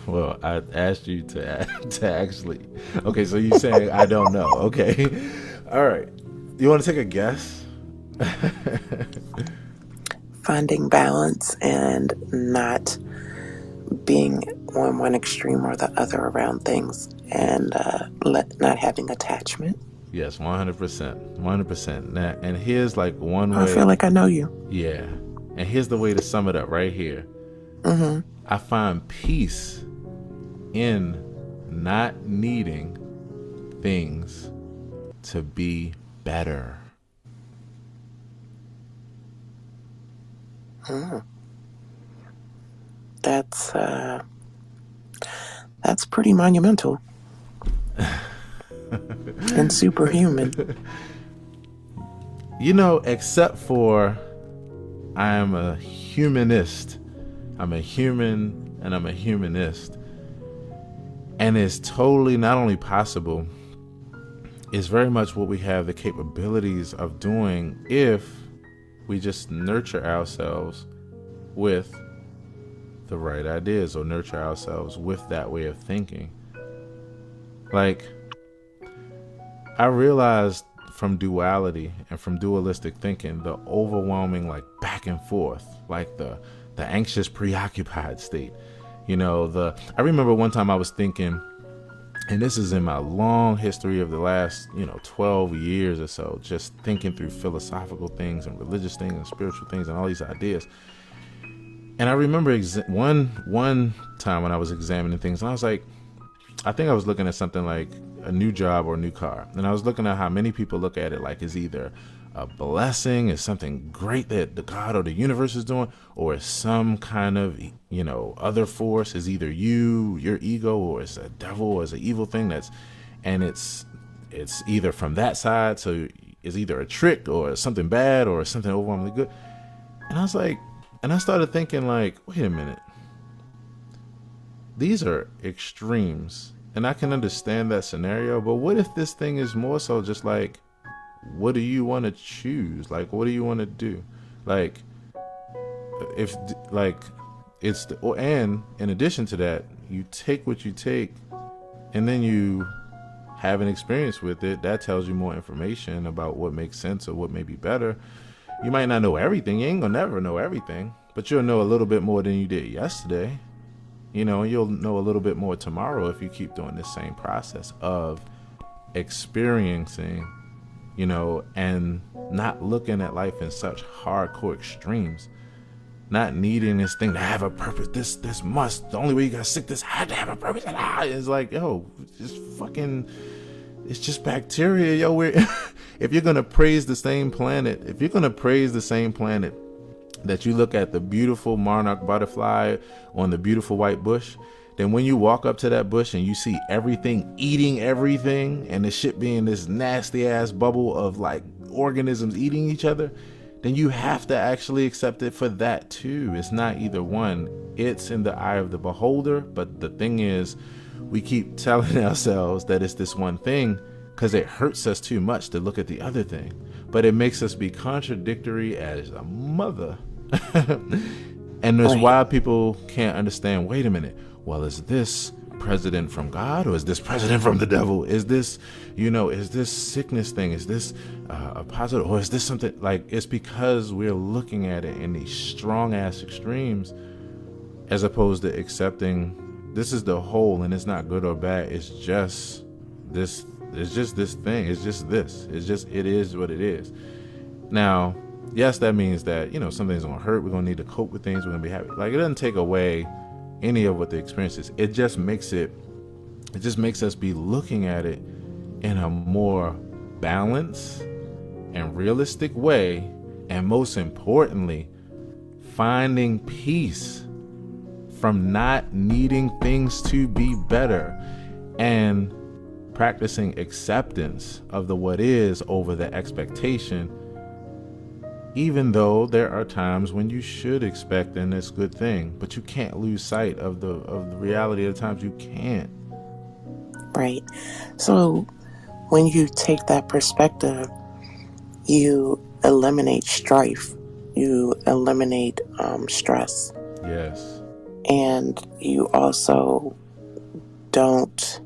Well, I asked you to actually. Okay, so you saying I don't know. Okay. All right. You want to take a guess? Finding balance and not being on one extreme or the other around things, and not having attachment. Yes, 100%. 100%. Now, and here's like one I way. feel like I know you. Yeah. And here's the way to sum it up right here. Mm-hmm. I find peace in not needing things to be better. That's pretty monumental and superhuman. You know, except for I am a humanist. I'm a human and I'm a humanist. And it's totally not only possible, it's very much what we have the capabilities of doing if we just nurture ourselves with the right ideas or nurture ourselves with that way of thinking. Like, I realized from duality and from dualistic thinking, the overwhelming like back and forth, like the anxious preoccupied state. You know, I remember one time I was thinking, and this is in my long history of the last, 12 years or so, just thinking through philosophical things and religious things and spiritual things and all these ideas. And I remember one time when I was examining things, and I was like, I think I was looking at something like a new job or a new car. And I was looking at how many people look at it like it's either a blessing, is something great that the God or the universe is doing, or it's some kind of, other force, is either your ego, or it's a devil, or it's an evil thing and it's either from that side. So it's either a trick or something bad or something overwhelmingly good. And I was like, and I started thinking like, wait a minute. These are extremes. And I can understand that scenario. But what if this thing is more so just like, what do you want to choose? Like, what do you want to do? Like, if like it's and in addition to that, you take what you take and then you have an experience with it that tells you more information about what makes sense or what may be better. You might not know everything. You ain't gonna never know everything, but you'll know a little bit more than you did yesterday. You'll know a little bit more tomorrow if you keep doing this same process of experiencing, and not looking at life in such hardcore extremes, not needing this thing to have a purpose. This must, the only way you got sick, this had to have a purpose. It's like, it's just bacteria, yo. If you're gonna praise the same planet, that you look at the beautiful monarch butterfly on the beautiful white bush, then when you walk up to that bush and you see everything eating everything and the shit being this nasty ass bubble of like organisms eating each other, then you have to actually accept it for that too. It's not either one. It's in the eye of the beholder. But the thing is, we keep telling ourselves that it's this one thing because it hurts us too much to look at the other thing. But it makes us be contradictory as a mother. And that's why people can't understand, wait a minute, well, is this president from God or is this president from the devil? Is this, is this sickness thing? Is this a positive, or is this something like, it's because we're looking at it in these strong ass extremes as opposed to accepting this is the whole and it's not good or bad. It's just this. It's just this thing. It's just this. It is what it is. Now, yes, that means that, something's going to hurt. We're going to need to cope with things. We're going to be happy. Like, it doesn't take away any of what the experience is. It just makes us be looking at it in a more balanced and realistic way. And most importantly, finding peace from not needing things to be better and practicing acceptance of the what is over the expectation, even though there are times when you should expect, and it's a good thing, but you can't lose sight of the reality of the times you can't. Right. So when you take that perspective, you eliminate strife, you eliminate stress, Yes. and you also don't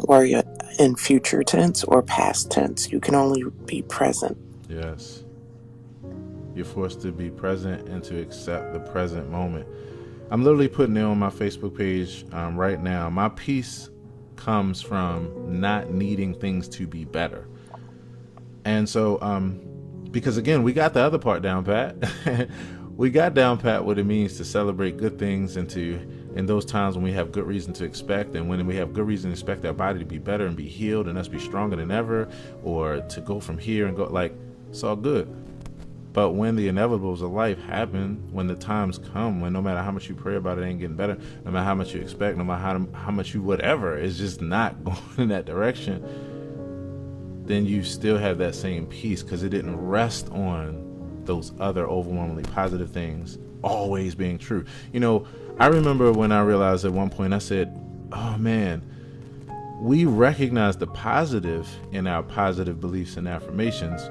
worry in future tense or past tense. You can only be present. Yes. You're forced to be present and to accept the present moment. I'm literally putting it on my Facebook page right now. My peace comes from not needing things to be better. And so, because again, we got the other part down pat. We got down pat what it means to celebrate good things and to, in those times when we have good reason to expect, and when we have good reason to expect our body to be better and be healed and us be stronger than ever, or to go from here and go, like, it's all good. But when the inevitables of life happen, when the times come, when no matter how much you pray about it, it ain't getting better, no matter how much you expect, no matter how much you whatever, it's just not going in that direction, then you still have that same peace because it didn't rest on those other overwhelmingly positive things always being true. You know, I remember when I realized at one point, I said, oh man, we recognize the positive in our positive beliefs and affirmations.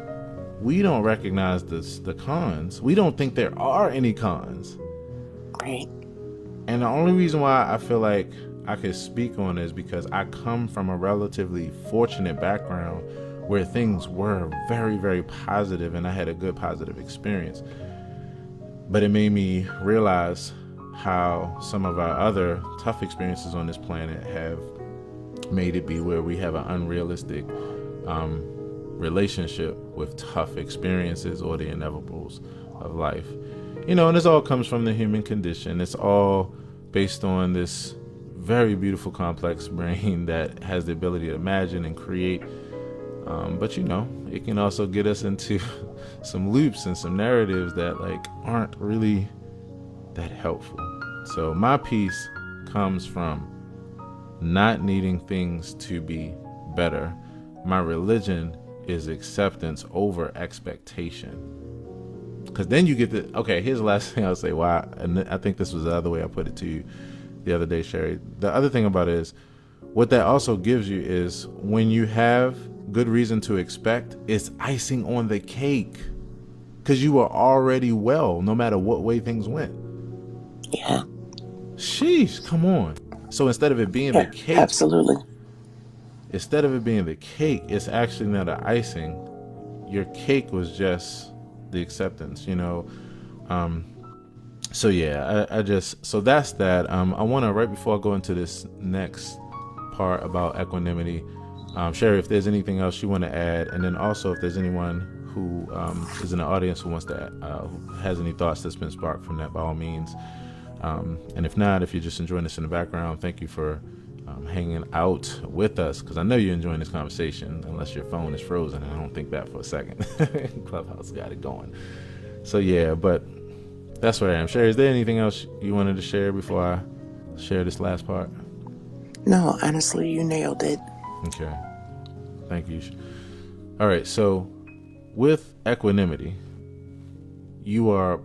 We don't recognize the cons. We don't think there are any cons. Right. And the only reason why I feel like I could speak on it is because I come from a relatively fortunate background where things were very, very positive and I had a good positive experience. But it made me realize how some of our other tough experiences on this planet have made it be where we have an unrealistic relationship with tough experiences or the inevitables of life. You know, and this all comes from the human condition. It's all based on this very beautiful, complex brain that has the ability to imagine and create. But, you know, it can also get us into some loops and some narratives that, like, aren't really that helpful. So my peace comes from not needing things to be better. My religion is acceptance over expectation. Because then you get the, okay, here's the last thing I'll say. Why? And I think this was the other way I put it to you the other day, Sherry. The other thing about it is, what that also gives you is when you have good reason to expect, it's icing on the cake. Because you were already well, no matter what way things went. Yeah. Sheesh, come on. So instead of it being the cake, absolutely. Instead of it being the cake, it's actually not the icing. Your cake was just the acceptance, you know. So yeah, so that's that. I want to, right before I go into this next part about equanimity, Sherry, if there's anything else you want to add, and then also if there's anyone who is in the audience who wants to, who has any thoughts that's been sparked from that, by all means. And if not, if you're just enjoying this in the background, thank you for hanging out with us, because I know you're enjoying this conversation, unless your phone is frozen. I don't think that for a second. Clubhouse got it going. So yeah, but that's where I am. Sherry, is there anything else you wanted to share before I share this last part? No, honestly, you nailed it. Okay. Thank you. All right. So with equanimity, you are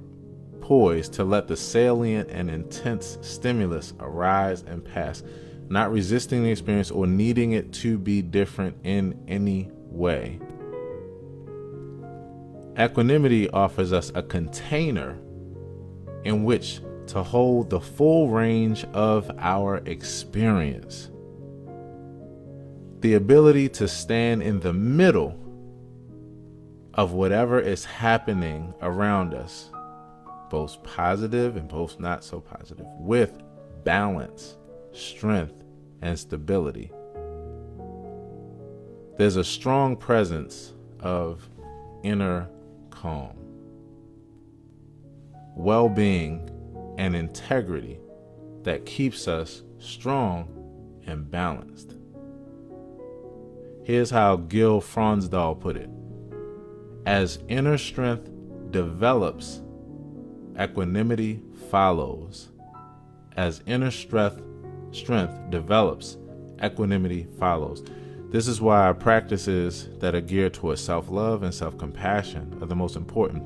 poised to let the salient and intense stimulus arise and pass, not resisting the experience or needing it to be different in any way. Equanimity offers us a container in which to hold the full range of our experience. The ability to stand in the middle of whatever is happening around us, both positive and both not so positive, with balance, strength, and stability. There's a strong presence of inner calm, well-being, and integrity that keeps us strong and balanced. Here's how Gil Fronsdal put it: as inner strength develops, equanimity follows. As inner strength develops, equanimity follows. This is why our practices that are geared towards self-love and self-compassion are the most important,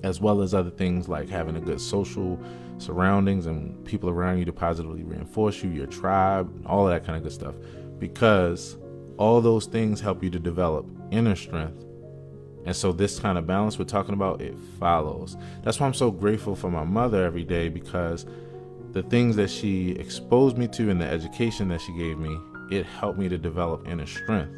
as well as other things like having a good social surroundings and people around you to positively reinforce you, your tribe, all of that kind of good stuff. Because all those things help you to develop inner strength. And so this kind of balance we're talking about, it follows. That's why I'm so grateful for my mother every day, because the things that she exposed me to and the education that she gave me, it helped me to develop inner strength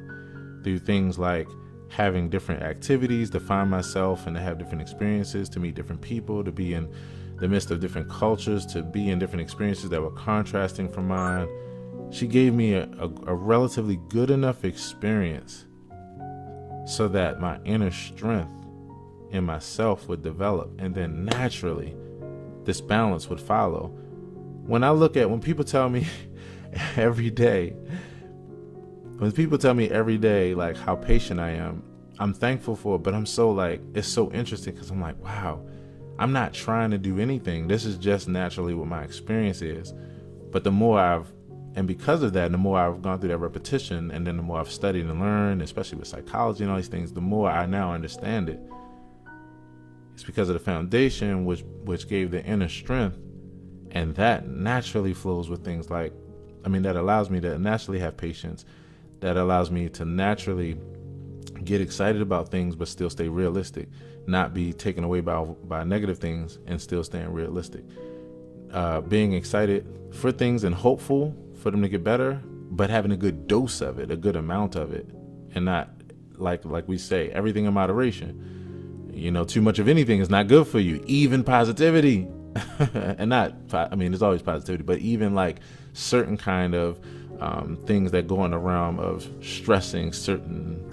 through things like having different activities to find myself and to have different experiences, to meet different people, to be in the midst of different cultures, to be in different experiences that were contrasting from mine. She gave me a relatively good enough experience so that my inner strength in myself would develop, and then naturally this balance would follow. When people tell me every day, like how patient I am, I'm thankful for it, but I'm so like, it's so interesting because I'm like, wow, I'm not trying to do anything. This is just naturally what my experience is. But because of that, the more I've gone through that repetition, and then the more I've studied and learned, especially with psychology and all these things, the more I now understand it. It's because of the foundation which gave the inner strength, and that naturally flows with things like, that allows me to naturally have patience, that allows me to naturally get excited about things but still stay realistic, not be taken away by negative things and still staying realistic. Being excited for things and hopeful for them to get better, but having a good dose of it, a good amount of it, and not like we say, everything in moderation. Too much of anything is not good for you, even positivity. And there's always positivity, but even like certain kind of things that go in the realm of stressing certain,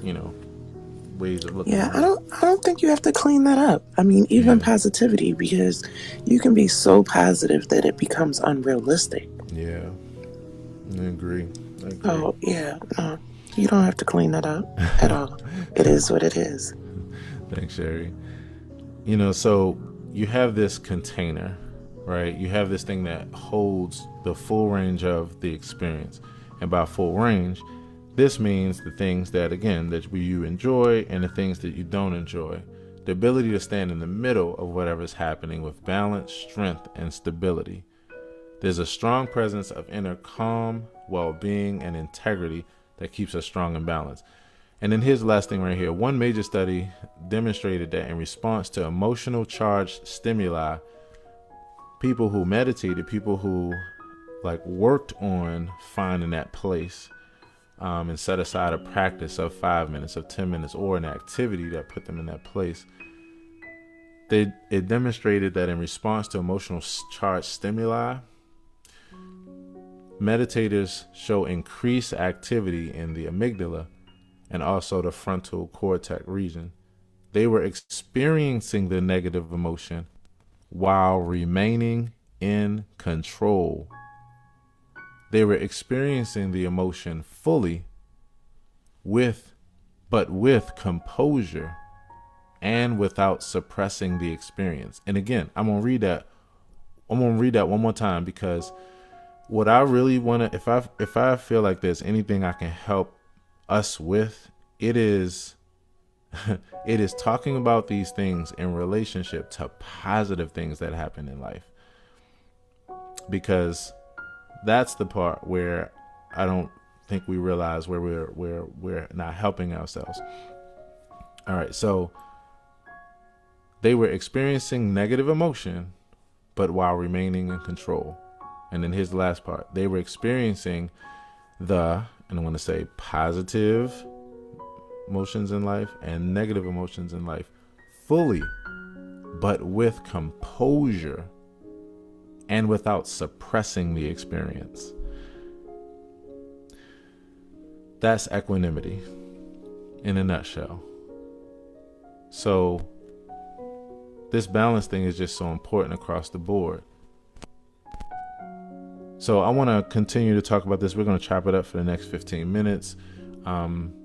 ways of looking at it. I don't think you have to clean that up. Even positivity, because you can be so positive that it becomes unrealistic. Yeah, I agree. Oh, yeah. No, you don't have to clean that up at all. It is what it is. Thanks, Sherry. So you have this container, right? You have this thing that holds the full range of the experience. And by full range, this means the things that you enjoy and the things that you don't enjoy. The ability to stand in the middle of whatever's happening with balance, strength, and stability. There's a strong presence of inner calm, well-being, and integrity that keeps us strong and balanced. And then here's the last thing right here. One major study demonstrated that in response to emotional charged stimuli, people who meditated, people who worked on finding that place, and set aside a practice of 5 minutes, of 10 minutes, or an activity that put them in that place, it demonstrated that in response to emotional charged stimuli, meditators show increased activity in the amygdala and also the frontal cortex region. They were experiencing the negative emotion while remaining in control. They were experiencing the emotion fully but with composure and without suppressing the experience. And again, I'm going to read that one more time, because what I really want to, if I feel like there's anything I can help us with, it is talking about these things in relationship to positive things that happen in life. Because that's the part where I don't think we realize where we're not helping ourselves. All right, so they were experiencing negative emotion, but while remaining in control. And then here's the last part. They were experiencing and I want to say positive emotions in life and negative emotions in life fully, but with composure and without suppressing the experience. That's equanimity in a nutshell. So this balance thing is just so important across the board. So I want to continue to talk about this. We're going to chop it up for the next 15 minutes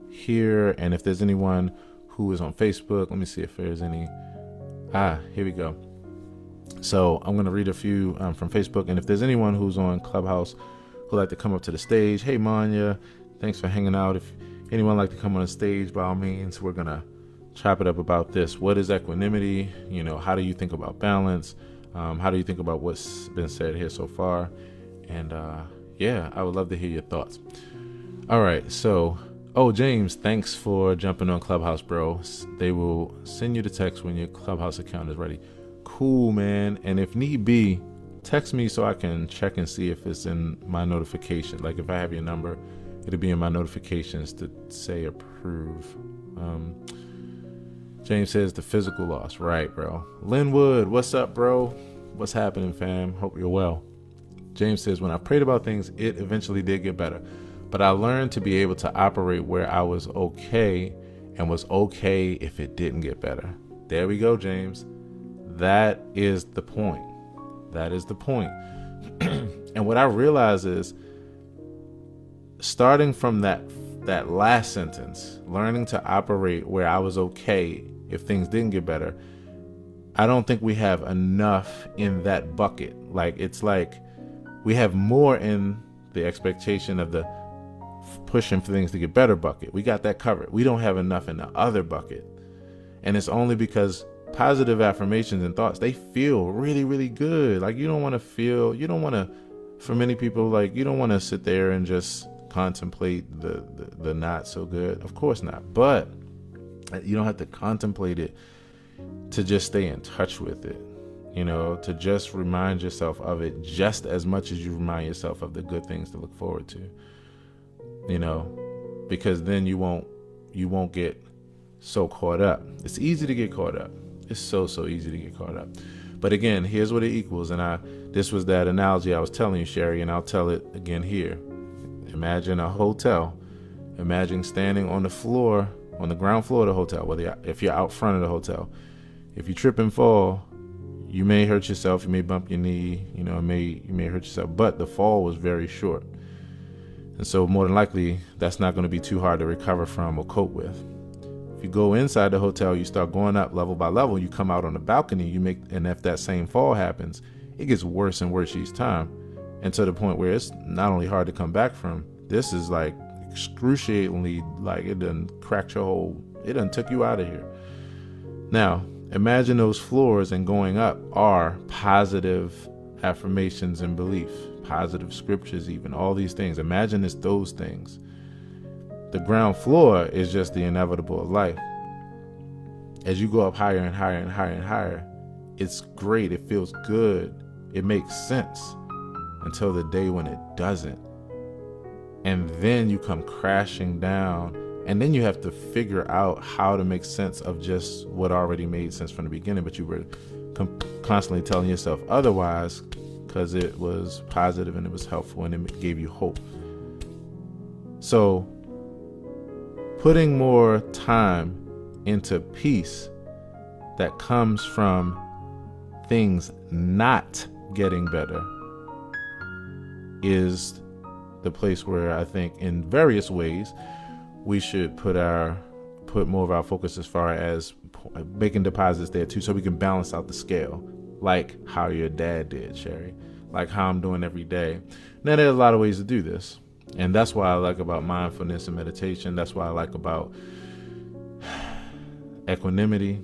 here. And if there's anyone who is on Facebook, let me see if there's any Here we go. So I'm going to read a few from Facebook. And if there's anyone who's on Clubhouse who'd like to come up to the stage, hey, Manya, thanks for hanging out. If anyone like to come on the stage, by all means, we're going to chop it up about this. What is equanimity? You know, how do you think about balance? How do you think about what's been said here so far? And yeah, I would love to hear your thoughts. All right. So, James, thanks for jumping on Clubhouse, bro. They will send you the text when your Clubhouse account is ready. Cool, man. And if need be, text me so I can check and see if it's in my notification. Like if I have your number, it'll be in my notifications to say approve. James says the physical loss. Right, bro. Linwood, what's up, bro? What's happening, fam? Hope you're well. James says, when I prayed about things, it eventually did get better. But I learned to be able to operate where I was okay and was okay if it didn't get better. There we go, James. That is the point. That is the point. And what I realize is, starting from that last sentence, learning to operate where I was okay if things didn't get better, I don't think we have enough in that bucket. Like, it's like we have more in the expectation of the pushing for things to get better bucket. We got that covered. We don't have enough in the other bucket. And it's only because positive affirmations and thoughts, they feel really, really good. Like, for many people, like, you don't want to sit there and just contemplate the not so good. Of course not. But you don't have to contemplate it to just stay in touch with it, you know, to just remind yourself of it just as much as you remind yourself of the good things to look forward to, you know, because then you won't get so caught up. It's easy to get caught up. It's so easy to get caught up. But again, here's what it equals. And this was that analogy I was telling you, Sherry, and I'll tell it again here. Imagine a hotel. Imagine standing on the floor, on the ground floor of the hotel, if you're out front of the hotel. If you trip and fall, you may hurt yourself. You may bump your knee. You know, you may hurt yourself. But the fall was very short. And so more than likely, that's not going to be too hard to recover from or cope with. If you go inside the hotel, you start going up level by level, you come out on the balcony, and if that same fall happens, it gets worse and worse each time. And to the point where it's not only hard to come back from, this is like excruciatingly, like it done cracked it done took you out of here. Now, imagine those floors and going up are positive affirmations and belief, positive scriptures, even all these things. Imagine it's those things. The ground floor is just the inevitable of life. As you go up higher and higher and higher and higher, it's great. It feels good. It makes sense until the day when it doesn't. And then you come crashing down, and then you have to figure out how to make sense of just what already made sense from the beginning, but you were constantly telling yourself otherwise because it was positive and it was helpful and it gave you hope. So putting more time into peace that comes from things not getting better is the place where I think in various ways we should put more of our focus as far as making deposits there too, so we can balance out the scale, like how your dad did, Sherry, like how I'm doing every day. Now, there are a lot of ways to do this. And that's why I like about mindfulness and meditation. That's why I like about equanimity,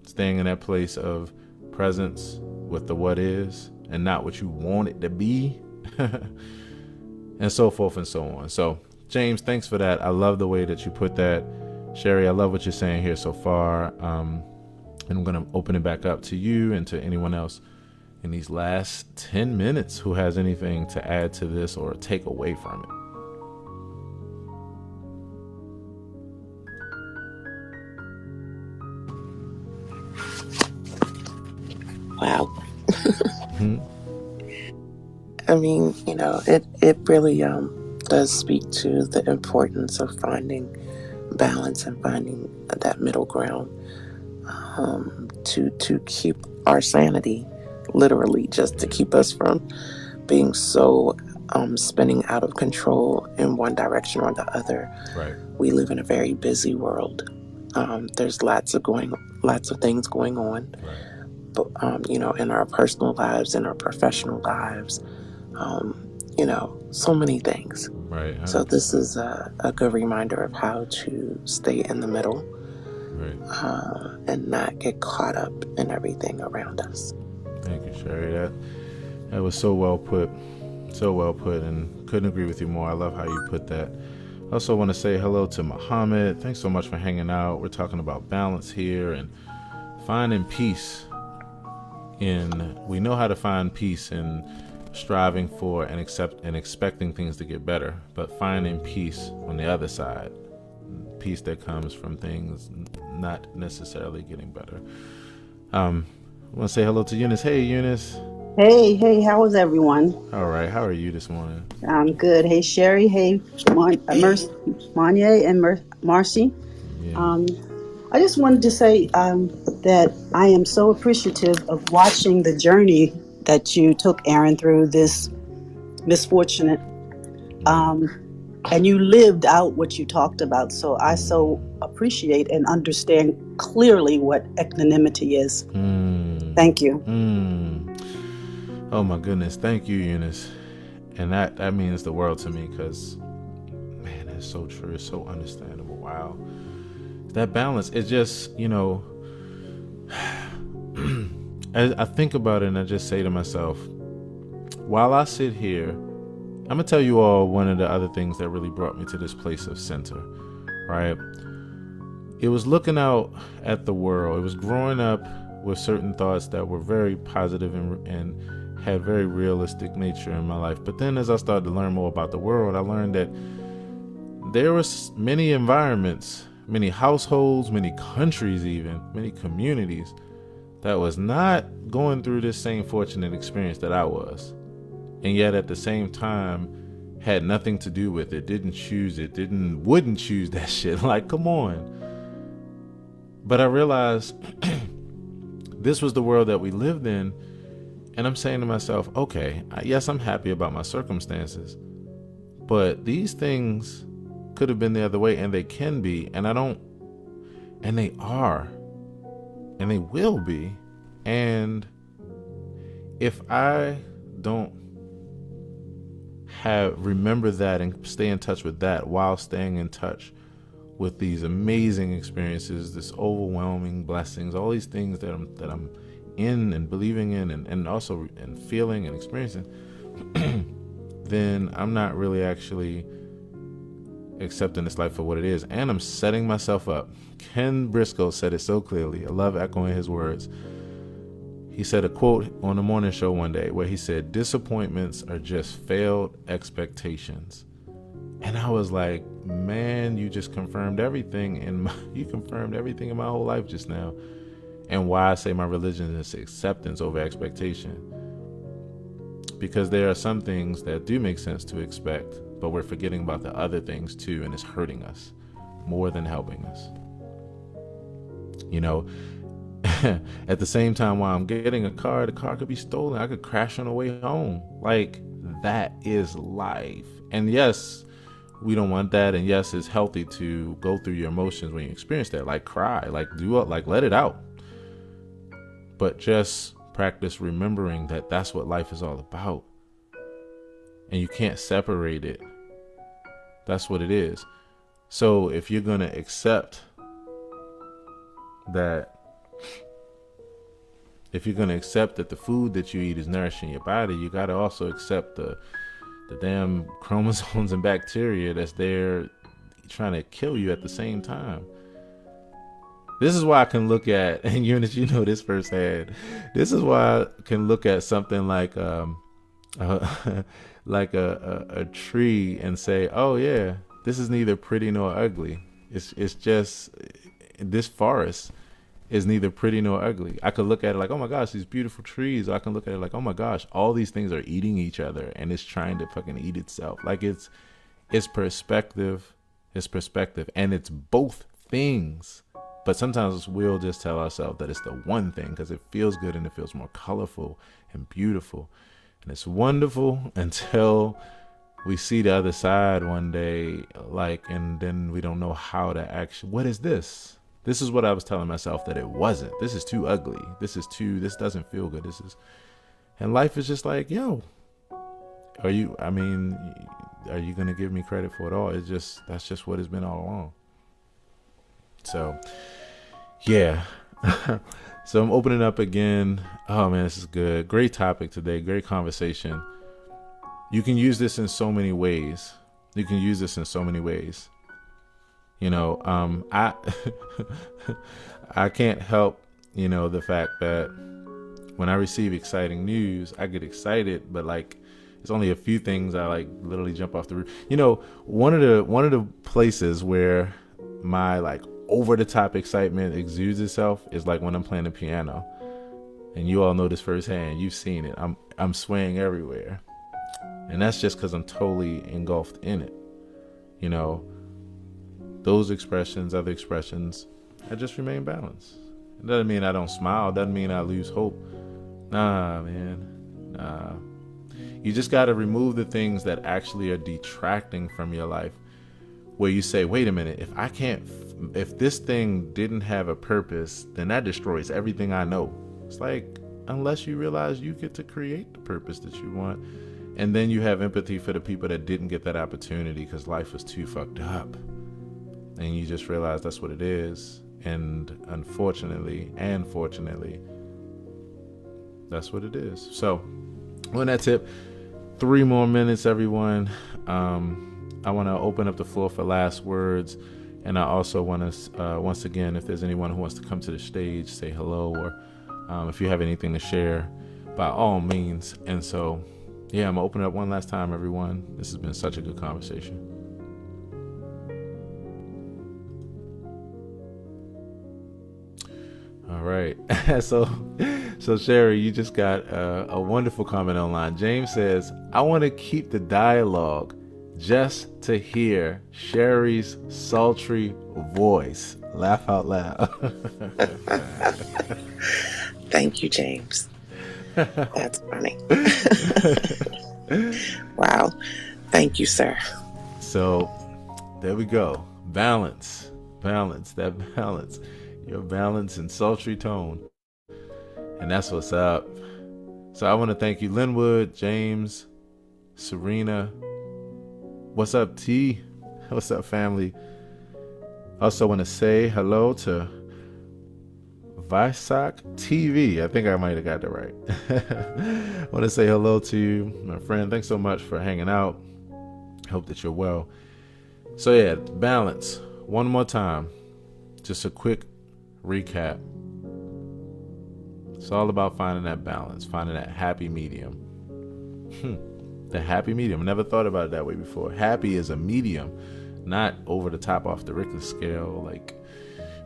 staying in that place of presence with the what is and not what you want it to be, and so forth and so on. So, James, thanks for that. I love the way that you put that. Sherry, I love what you're saying here so far. And I'm going to open it back up to you and to anyone else in these last 10 minutes who has anything to add to this or take away from it. Wow. I mean, you know, it really does speak to the importance of finding balance and finding that middle ground to keep our sanity, literally, just to keep us from being so spinning out of control in one direction or the other. Right. We live in a very busy world. There's lots of things going on, Right. but in our personal lives, in our professional lives, so many things. Right. So this 100%. is a good reminder of how to stay in the middle, Right. and not get caught up in everything around us. Thank you, Sherry. That was so well put. So well put, and couldn't agree with you more. I love how you put that. I also want to say hello to Muhammad. Thanks so much for hanging out. We're talking about balance here and finding peace we know how to find peace in striving for and expecting things to get better, but finding peace on the other side, peace that comes from things not necessarily getting better. I want to say hello to Eunice. Hey, Eunice. Hey, how is everyone? All right, how are you this morning? I'm good. Hey, Sherry. Hey, Monye and Marcy. Yeah. Um, I just wanted to say that I am so appreciative of watching the journey that you took Aaron through this misfortunate, Right. um, and you lived out what you talked about. So I so appreciate and understand clearly what equanimity is. Mm. Thank you. Mm. Oh my goodness, thank you, Eunice. And that means the world to me, because man, that's so true. It's so understandable. Wow. That balance, it's just, I think about it and I just say to myself, while I sit here, I'm going to tell you all one of the other things that really brought me to this place of center, right? It was looking out at the world. It was growing up with certain thoughts that were very positive and had very realistic nature in my life. But then as I started to learn more about the world, I learned that there was many environments, many households, many countries, even many communities that was not going through this same fortunate experience that I was, and yet at the same time had nothing to do with it, didn't choose it, wouldn't choose that shit. Like, come on. But I realized this was the world that we lived in, and I'm saying to myself, okay, yes, I'm happy about my circumstances, but these things could have been the other way, and they can be, and they are, and they will be. And if I don't remember that and stay in touch with that while staying in touch with these amazing experiences, this overwhelming blessings, all these things that I'm in and believing in, and also and feeling and experiencing, then I'm not really actually accepting this life for what it is, and I'm setting myself up. Ken Briscoe said it so clearly. I love echoing his words. He said a quote on the morning show one day where he said, "Disappointments are just failed expectations." And I was like, man, you just confirmed everything you confirmed everything in my whole life just now. And why I say my religion is acceptance over expectation. Because there are some things that do make sense to expect, but we're forgetting about the other things too, and it's hurting us more than helping us. At the same time, while I'm getting a car, the car could be stolen. I could crash on the way home. Like, that is life. And yes, we don't want that. And yes, it's healthy to go through your emotions when you experience that. Like, cry, like let it out. But just practice remembering that that's what life is all about. And you can't separate it. That's what it is. So if you're going to accept that, the food that you eat is nourishing your body, you got to also accept the damn chromosomes and bacteria that's there trying to kill you at the same time. This is why I can look at, and Eunice, you know this firsthand. This is why I can look at something like like a tree and say, oh yeah, this is neither pretty nor ugly. It's just, this forest is neither pretty nor ugly. I could look at it like, oh my gosh, these beautiful trees. Or I can look at it like, oh my gosh, all these things are eating each other and it's trying to fucking eat itself. Like, it's perspective. It's perspective, and it's both things. But sometimes we'll just tell ourselves that it's the one thing because it feels good and it feels more colorful and beautiful. And it's wonderful until we see the other side one day, like, and then we don't know how to actually, what is this? This is what I was telling myself that it wasn't. This is too ugly. This doesn't feel good. And life is just like, yo, are you going to give me credit for it all? That's just what it's been all along. So, yeah. So I'm opening up again. Oh man, this is good. Great topic today. Great conversation. You can use this in so many ways. You know, I can't help, the fact that when I receive exciting news, I get excited, but like, it's only a few things I like literally jump off the roof. One of the places where my like over the top excitement exudes itself is like when I'm playing the piano. And you all know this firsthand. You've seen it. I'm swaying everywhere. And that's just because I'm totally engulfed in it. Those expressions, other expressions, I just remain balanced. It doesn't mean I don't smile. It doesn't mean I lose hope. Nah, man. Nah. You just got to remove the things that actually are detracting from your life, where you say, wait a minute, if this thing didn't have a purpose, then that destroys everything I know. It's like, unless you realize you get to create the purpose that you want, and then you have empathy for the people that didn't get that opportunity because life was too fucked up. And you just realize that's what it is. And unfortunately and fortunately, that's what it is. So on that tip, 3 more minutes, everyone. I want to open up the floor for last words. And I also want to, once again, if there's anyone who wants to come to the stage, say hello, or if you have anything to share, by all means. And so, yeah, I'm going to open it up one last time, everyone. This has been such a good conversation. All right. So Sherry, you just got a wonderful comment online. James says, I want to keep the dialogue just to hear Sherry's sultry voice. Laugh out loud. Thank you, James. That's funny. Wow. Thank you, sir. So there we go. Balance. That balance. Your balance and sultry tone. And that's what's up. So I want to thank you, Linwood, James, Serena. What's up, T? What's up, family? Also want to say hello to Visak TV. I think I might have got that right. I want to say hello to you, my friend. Thanks so much for hanging out. Hope that you're well. So yeah, balance. One more time. Just a quick recap. It's all about finding that balance, finding that happy medium. The happy medium. I never thought about it that way before. Happy is a medium, not over the top off the Richter scale, like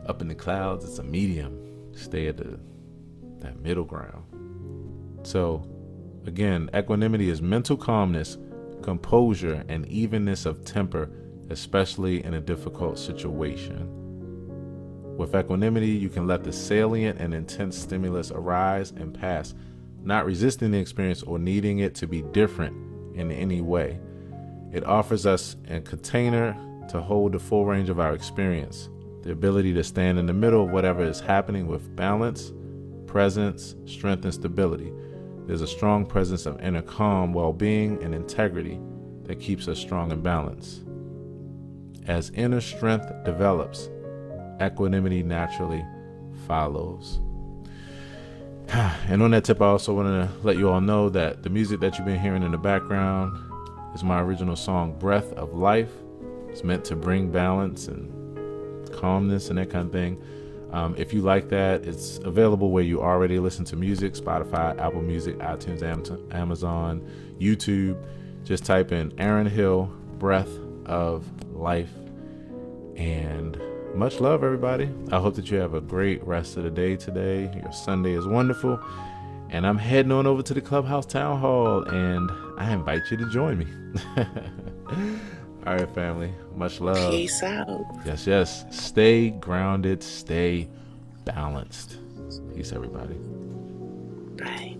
up in the clouds. It's a medium. Stay at that middle ground. So again, equanimity is mental calmness, composure, and evenness of temper, especially in a difficult situation. With equanimity, you can let the salient and intense stimulus arise and pass, not resisting the experience or needing it to be different in any way. It offers us a container to hold the full range of our experience, the ability to stand in the middle of whatever is happening with balance, presence, strength, and stability. There's a strong presence of inner calm, well-being, and integrity that keeps us strong and balanced. As inner strength develops, equanimity naturally follows. And on that tip, I also want to let you all know that the music that you've been hearing in the background is my original song, Breath of Life. It's meant to bring balance and calmness and that kind of thing. If you like that, it's available where you already listen to music: Spotify, Apple Music, iTunes, Amazon, YouTube. Just type in Aaron Hill, Breath of Life. And much love, everybody. I hope that you have a great rest of the day today. Your Sunday is wonderful. And I'm heading on over to the Clubhouse Town Hall, and I invite you to join me. All right, family. Much love. Peace out. Yes. Stay grounded. Stay balanced. Peace, everybody. Bye.